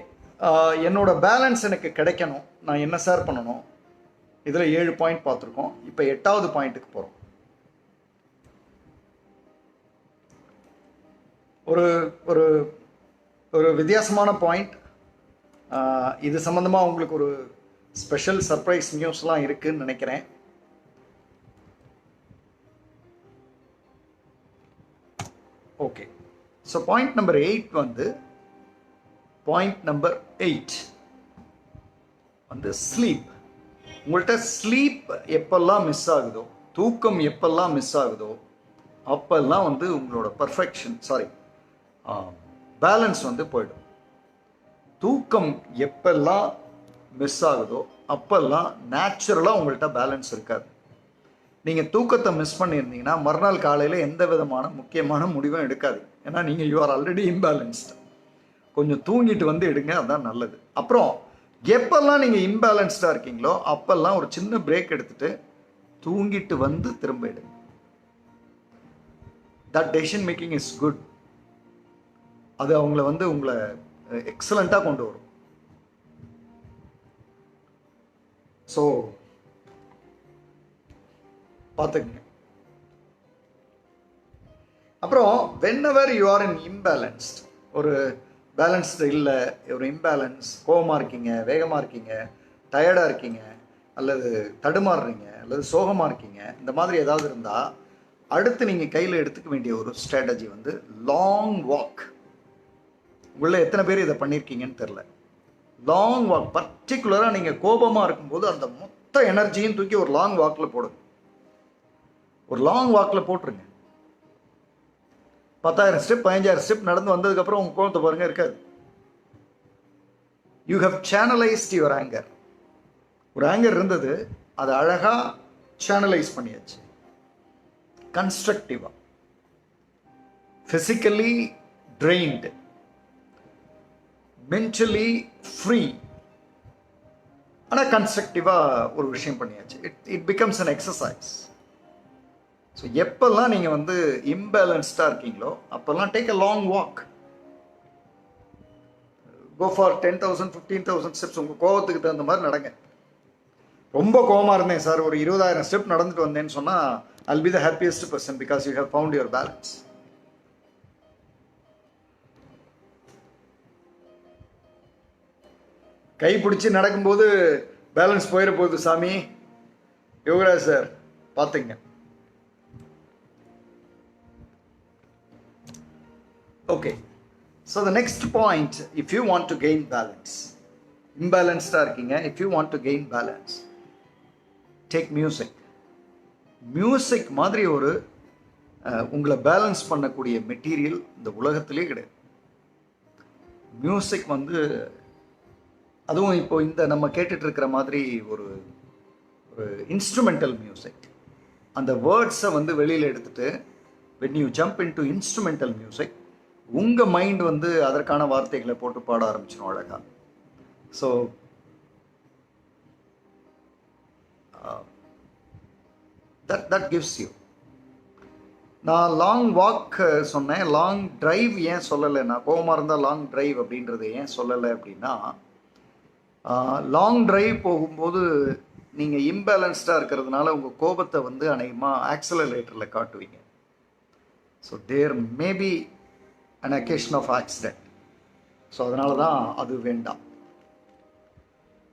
என்னோட பேலன்ஸ் எனக்கு கிடைக்கணும், நான் என்ன சார் பண்ணணும்? இதில் 7 பாயிண்ட் பார்த்துருக்கோம். இப்போ 8வது பாயிண்ட்டுக்கு போகிறோம். ஒரு ஒரு ஒரு வித்தியாசமான பாயிண்ட். இது சம்மந்தமாக உங்களுக்கு ஒரு ஸ்பெஷல் சர்ப்ரைஸ் நியூஸ்லாம் இருக்குதுன்னு நினைக்கிறேன். ஓகே, ஸோ பாயிண்ட் நம்பர் 8 வந்து, பாயிண்ட் நம்பர் 8 வந்து ஸ்லீப். உங்கள்கிட்ட ஸ்லீப் எப்பெல்லாம் மிஸ் ஆகுதோ, தூக்கம் எப்பெல்லாம் மிஸ் ஆகுதோ அப்பெல்லாம் வந்து உங்களோட பேலன்ஸ் வந்து போயிடும். தூக்கம் எப்பெல்லாம் மிஸ் ஆகுதோ அப்பெல்லாம் நேச்சுரலாக உங்கள்கிட்ட பேலன்ஸ் இருக்காது. நீங்கள் தூக்கத்தை மிஸ் பண்ணியிருந்தீங்கன்னா மறுநாள் காலையில் எந்த விதமான முக்கியமான முடிவும் எடுக்காது. ஏன்னா நீங்கள் யூ ஆர் ஆல்ரெடி இம்பேலன்ஸ்டு. கொஞ்சம் தூங்கிட்டு வந்து எடுங்க, அதுதான் நல்லது. அப்புறம் எப்பெல்லாம் நீங்கள் இம்பேலன்ஸ்டாக இருக்கீங்களோ அப்பெல்லாம் ஒரு சின்ன பிரேக் எடுத்துகிட்டு தூங்கிட்டு வந்து திரும்ப எடுங்க. That decision making is good. அது அவங்கள வந்து உங்களை எக்ஸலண்ட்டாக கொண்டு வரும். ஸோ பார்த்துக்குங்க. அப்புறம் whenever you are in imbalanced, ஒரு பேலன்ஸ்டு இல்லை, ஒரு இம்பேலன்ஸ், கோபமாக இருக்கீங்க, வேகமாக இருக்கீங்க, டயர்டாக இருக்கீங்க, அல்லது தடுமாறுறீங்க, அல்லது சோகமாக இருக்கீங்க, இந்த மாதிரி ஏதாவது இருந்தால் அடுத்து நீங்கள் கையில் எடுத்துக்க வேண்டிய ஒரு ஸ்ட்ராட்டஜி வந்து லாங் வாக். உள்ள எத்தனை பேர் இதை பண்ணியிருக்கீங்கன்னு தெரில. லாங் வாக், பர்டிகுலராக நீங்கள் கோபமாக இருக்கும்போது அந்த மொத்த எனர்ஜியும் தூக்கி ஒரு லாங் வாக்கில் போடுங்க. ஒரு லாங் வாக்கில் போட்டுருங்க. 10,000 ஸ்டெப் 15,000 ஸ்டெப் நடந்து வந்ததுக்கப்புறம் உங்கள் கோபத்தை பாருங்கள், இருக்காது. You have channelised your anger. ஒரு ஆங்கர் இருந்தது, அதை அழகாக சேனலைஸ் பண்ணியாச்சு. கன்ஸ்ட்ரக்டிவாக, ஃபிசிக்கலி ட்ரெயின்டு, மென்டலி ஃப்ரீ, ஆனால் கன்ஸ்ட்ரக்டிவாக ஒரு விஷயம் பண்ணியாச்சு. It becomes an exercise. So எப்பெல்லாம் நீங்கள் வந்து இம்பேலன்ஸ்டாக இருக்கீங்களோ அப்போல்லாம் take a long walk. Go for 10,000 15,000 steps. உங்கள் கோவத்துக்கு தகுந்த மாதிரி நடங்க. ரொம்ப கோவமாக இருந்தேன் சார், ஒரு 20,000 ஸ்டெப் நடந்துட்டு வந்தேன்னு சொன்னால் I'll be the happiest person because you have found your balance. கை பிடிச்சி நடக்கும்போது பேலன்ஸ் போயிட போகுது சாமி. யோகராஜ் சார் பார்த்துங்க. Okay, so the next point, if you want to gain balance, இம்பேலன்ஸ்டாக இருக்கீங்க, if you want to gain balance, take music. Music மாதிரி ஒரு உங்களை பேலன்ஸ் பண்ணக்கூடிய மெட்டீரியல் இந்த உலகத்திலே கிடையாது. மியூசிக் வந்து அதுவும் இப்போ இந்த நம்ம கேட்டுட்டு இருக்கிற மாதிரி ஒரு ஒரு இன்ஸ்ட்ருமெண்டல் மியூசிக். அந்த வேர்ட்ஸை வந்து வெளியில் எடுத்துட்டு when you jump into instrumental music, உங்கள் மைண்ட் வந்து அதற்கான வார்த்தைகளை போட்டு பாட ஆரம்பிச்சிடும் அழகா. So that gives you. நான் லாங் வாக் சொன்னேன், லாங் டிரைவ் ஏன் சொல்லலை, நான் கோவமாக இருந்தால் லாங் டிரைவ் அப்படின்றது ஏன் சொல்லலை அப்படின்னா, லாங் டிரைவ் போகும்போது நீங்கள் இம்பேலன்ஸ்டாக இருக்கிறதுனால உங்கள் கோபத்தை வந்து அநேகமாக ஆக்சலரேட்டரில் காட்டுவீங்க. So there maybe an occasion of accident. So அதனால தான் அது வேண்டாம்.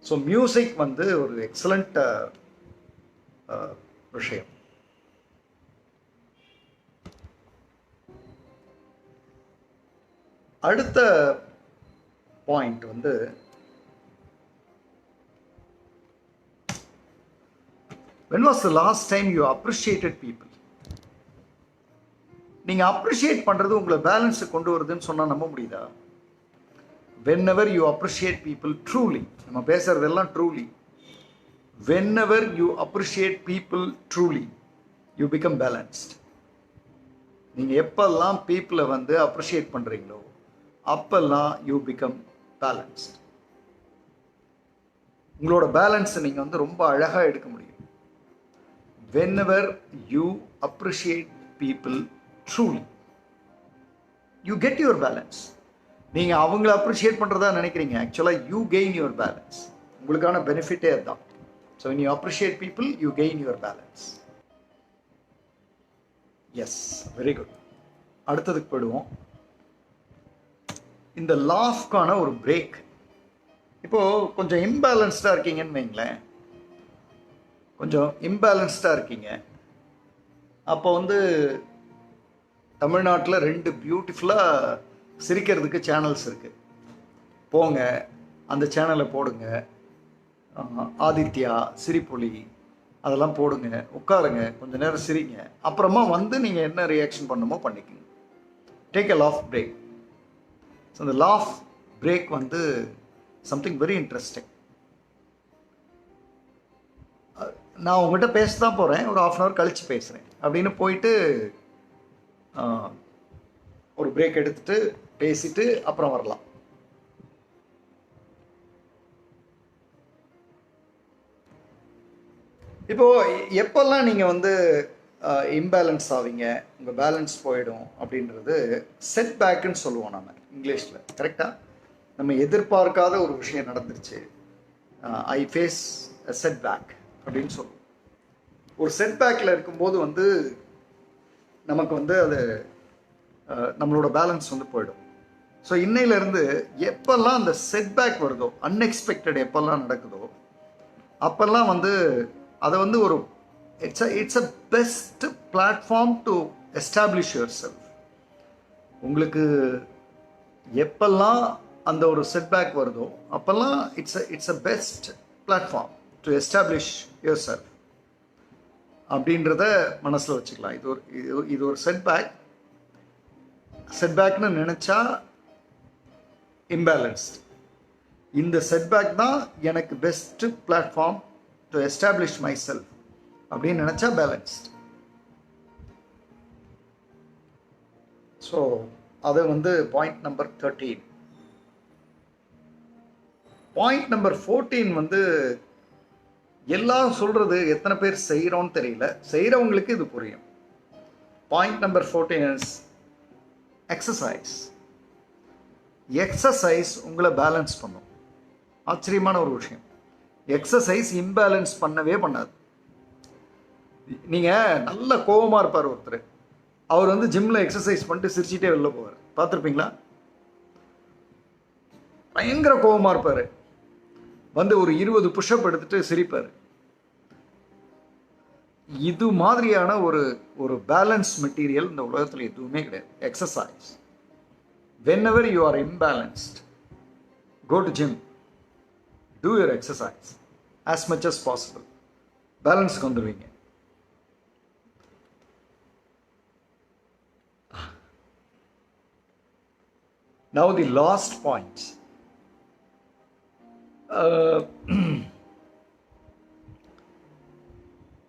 ஸோ மியூசிக் வந்து ஒரு எக்ஸலண்ட் விஷயம். அடுத்த பாயிண்ட் வந்து when was the last time you appreciated people? நீங்கள் அப்ரிஷியேட் பண்ணுறது உங்களை பேலன்ஸை கொண்டு வருதுன்னு சொன்னால் நம்ப முடியுதா? whenever you appreciate people truly, நம்ம பேசுறதெல்லாம் truly, whenever you appreciate people truly, you become balanced. நீங்கள் எப்பெல்லாம் பீப்புளை வந்து அப்ரிஷியேட் பண்ணுறீங்களோ அப்பெல்லாம் யூ பிகம் பேலன்ஸ்ட். உங்களோட பேலன்ஸை நீங்கள் வந்து ரொம்ப அழகாக எடுக்க முடியும். whenever you appreciate people truly, you get your balance. நீங்கள் அவங்கள அப்ரிஷியேட் பண்ணுறதா நினைக்கிறீங்க, ஆக்சுவலாக யூ கெயின் யுவர் பேலன்ஸ். உங்களுக்கான பெனிஃபிட்டே அதுதான். So when you appreciate people, you gain your balance. Yes, very good. அடுத்ததுக்கு போயிடுவோம். இந்த லாஃப்கான ஒரு பிரேக். இப்போது கொஞ்சம் இம்பேலன்ஸ்டாக இருக்கீங்கன்னு வைங்களேன், கொஞ்சம் இம்பேலன்ஸ்டாக இருக்கீங்க. அப்போ வந்து தமிழ்நாட்டில் 2 பியூட்டிஃபுல்லாக சிரிக்கிறதுக்கு சேனல்ஸ் இருக்குது. போங்க, அந்த சேனலை போடுங்க. ஆதித்யா, சிரிப்பொலி, அதெல்லாம் போடுங்க, உட்காருங்க, கொஞ்சம் நேரம் சிரிங்க. அப்புறமா வந்து நீங்கள் என்ன ரியாக்ஷன் பண்ணுமோ பண்ணிக்கோங்க. Take a laugh break. So இந்த லாஃப் பிரேக் வந்து சம்திங் வெரி இன்ட்ரெஸ்டிங். நான் உங்கள்கிட்ட பேச தான் போகிறேன், ஒரு 1/2 hour கழித்து பேசுகிறேன் அப்படின்னு போயிட்டு ஒரு பிரேக் எடுத்துகிட்டு பேசிட்டு அப்புறம் வரலாம். இப்போது எப்போல்லாம் நீங்கள் வந்து இம்பேலன்ஸ் ஆவீங்க, உங்கள் பேலன்ஸ் போயிடும் அப்படின்றது செட் பேக்குன்னு சொல்லுவோம் நம்ம இங்கிலீஷில். கரெக்டாக, நம்ம எதிர்பார்க்காத ஒரு விஷயம் நடந்துருச்சு, ஐ ஃபேஸ் அ செட் பேக் அப்படின்னு சொல்லுவோம். ஒரு செட் பேக்கில் இருக்கும்போது வந்து நமக்கு வந்து அது நம்மளோட பேலன்ஸ் வந்து போயிடும். ஸோ இன்னையிலேருந்து எப்பெல்லாம் அந்த செட் பேக் வருதோ, அன்எக்ஸ்பெக்டட் எப்பெல்லாம் நடக்குதோ அப்பெல்லாம் வந்து அதை வந்து ஒரு it's a best platform to establish your self. உங்களுக்கு எப்பெல்லாம் அந்த ஒரு செட்பேக் வருதோ அப்போல்லாம் it's a best platform to establish your self அப்படின்றத மனசில் வச்சுக்கலாம். இது ஒரு செட்பேக்னு நினச்சா இம்பேலன்ஸ்ட். இந்த செட்பேக் தான் எனக்கு best platform to establish my self அப்படின்னு நினச்சா பேலன்ஸ்ட். ஸோ அது வந்து பாயிண்ட் நம்பர் 13. பாயிண்ட் நம்பர் 14 வந்து எல்லாரும் சொல்கிறது எத்தனை பேர் செய்கிறோன்னு தெரியல, செய்கிறவங்களுக்கு இது புரியும். Point number 14 is exercise. Exercise உங்களை பேலன்ஸ் பண்ணும். ஆச்சரியமான ஒரு விஷயம். எக்ஸசைஸ் இம்பேலன்ஸ் பண்ணவே பண்ணாது. நீங்கள் நல்ல கோபமாக இருப்பார் ஒருத்தர், அவர் வந்து ஜிம்மில் எக்ஸசைஸ் பண்ணிட்டு சிரிச்சிட்டே வெளில போவார், பார்த்துருப்பீங்களா? பயங்கர கோபமாக இருப்பார், வந்து ஒரு 20 புஷ்அப் எடுத்துட்டு சிரிப்பார். இது மாதிரியான ஒரு பேலன்ஸ் மெட்டீரியல் இந்த உலகத்தில் எதுவுமே கிடையாது. Exercise. whenever you are imbalanced, go to gym, do your exercise as much as possible. Balance வந்துடுவீங்க. Now the last point.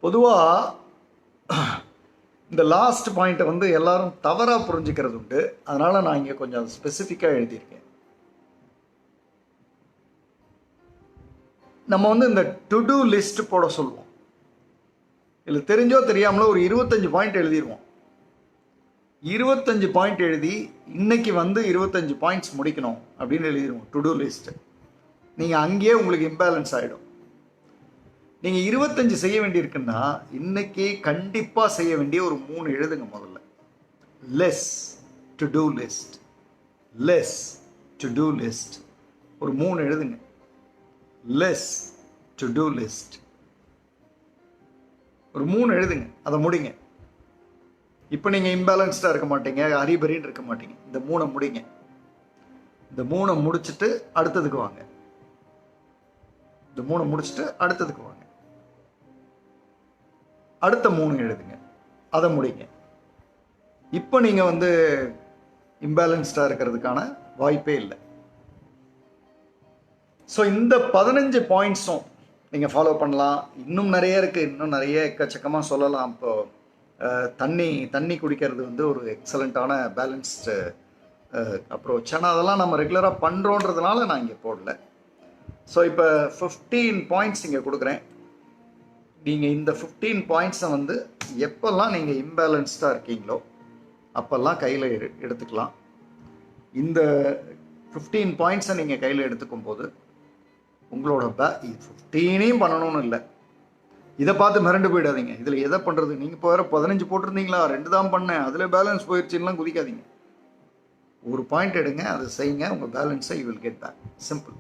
பொதுவாக இந்த லாஸ்ட் பாயிண்ட்டை வந்து எல்லாரும் தவறாக புரிஞ்சுக்கிறது உண்டு. அதனால் நான் இங்கே கொஞ்சம் ஸ்பெசிஃபிக்காக எழுதியிருக்கேன். நம்ம வந்து இந்த டு டூ லிஸ்ட் போட சொல்லுவோம். இதில் தெரிஞ்சோ தெரியாமலோ ஒரு 25 பாயிண்ட் எழுதிடுவோம். 25 பாயிண்ட் எழுதி இன்னைக்கு வந்து 25 பாயிண்ட்ஸ் முடிக்கணும் அப்படின்னு எழுதிடுவோம் டு டூ லிஸ்ட்டு. நீங்கள் அங்கேயே உங்களுக்கு இம்பேலன்ஸ் ஆகிடும். நீங்கள் 25 செய்ய வேண்டியிருக்குன்னா இன்னைக்கு கண்டிப்பாக செய்ய வேண்டிய ஒரு 3 எழுதுங்க. முதல்ல less to do list, less to do list, ஒரு 3 எழுதுங்க. லெஸ் டு டூ லிஸ்ட், ஒரு 3 எழுதுங்க, அதை முடிங்க. இப்போ நீங்கள் இம்பேலன்ஸ்டாக இருக்க மாட்டீங்க, ஹரிபரின்னு இருக்க மாட்டீங்க. இந்த 3 முடிங்க. இந்த 3 முடிச்சுட்டு அடுத்ததுக்கு வாங்க. இந்த 3 முடிச்சுட்டு அடுத்ததுக்கு வாங்க. அடுத்த 3 எழுதுங்க, அதை முடிங்க. இப்போ நீங்கள் வந்து இம்பேலன்ஸ்டாக இருக்கிறதுக்கான வாய்ப்பே இல்லை. ஸோ இந்த 15 பாயிண்ட்ஸும் நீங்கள் ஃபாலோ பண்ணலாம். இன்னும் நிறைய இருக்குது, இன்னும் நிறைய எக்கச்சக்கமாக சொல்லலாம். இப்போது தண்ணி குடிக்கிறது வந்து ஒரு எக்ஸலண்ட்டான பேலன்ஸ்டு அப்ரோச். ஆனால் அதெல்லாம் நம்ம ரெகுலராக பண்ணுறோன்றதுனால நான் இங்கே போடல. ஸோ இப்போ 15 பாயிண்ட்ஸ் இங்கே கொடுக்குறேன். நீங்கள் இந்த 15 பாயிண்ட்ஸை வந்து எப்போல்லாம் நீங்கள் இம்பேலன்ஸ்டாக இருக்கீங்களோ அப்போல்லாம் கையில் எடுத்துக்கலாம். இந்த 15 பாயிண்ட்ஸை நீங்கள் கையில் எடுத்துக்கும் போது உங்களோட 15ஐயும் பண்ணணும்னு இல்லை. இதை பார்த்து மிரண்டு போயிடாதீங்க. இதில் எதை பண்ணுறது, நீங்கள் இப்போ வேறு 15 போட்டிருந்தீங்களா, 2 தான் பண்ணேன், அதில் பேலன்ஸ் போயிடுச்சுலாம் குதிக்காதீங்க. ஒரு பாயிண்ட் எடுங்க, அதை செய்யுங்க, உங்கள் பேலன்ஸை you will get back. Simple.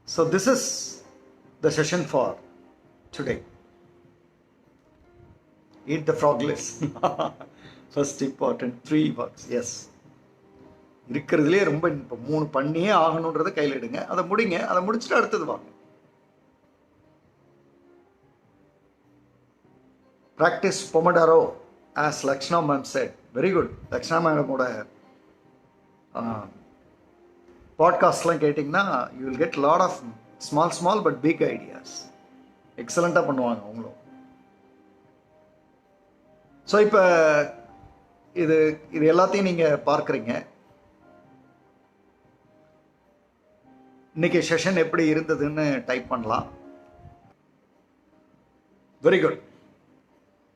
So this is the session for today. Eat the frog list. First important 3 works. Yes. இருக்கிறதுலே ரொம்ப இப்போ 3 பண்ணியே ஆகணுன்றதை கையில் எடுங்க, அதை முடிங்க, அதை முடிச்சுட்டு அடுத்தது வாங்க. Practice Pomodoro as Lakshana ma'am said. Very good. Lakshana ma'amoட பாட்காஸ்ட்லாம் கேட்டிங்கன்னா you will get lot of small but big ideas. எக்ஸலண்ட்டாக பண்ணுவாங்க அவங்களும். ஸோ இப்போ இது எல்லாத்தையும் நீங்கள் பார்க்குறீங்க. இன்னைக்கு செஷன் எப்படி இருந்ததுன்னு டைப் பண்ணலாம். Very good.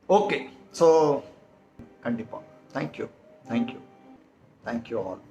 ஓகே. ஸோ கண்டிப்பாக தேங்க்யூ ஆல்.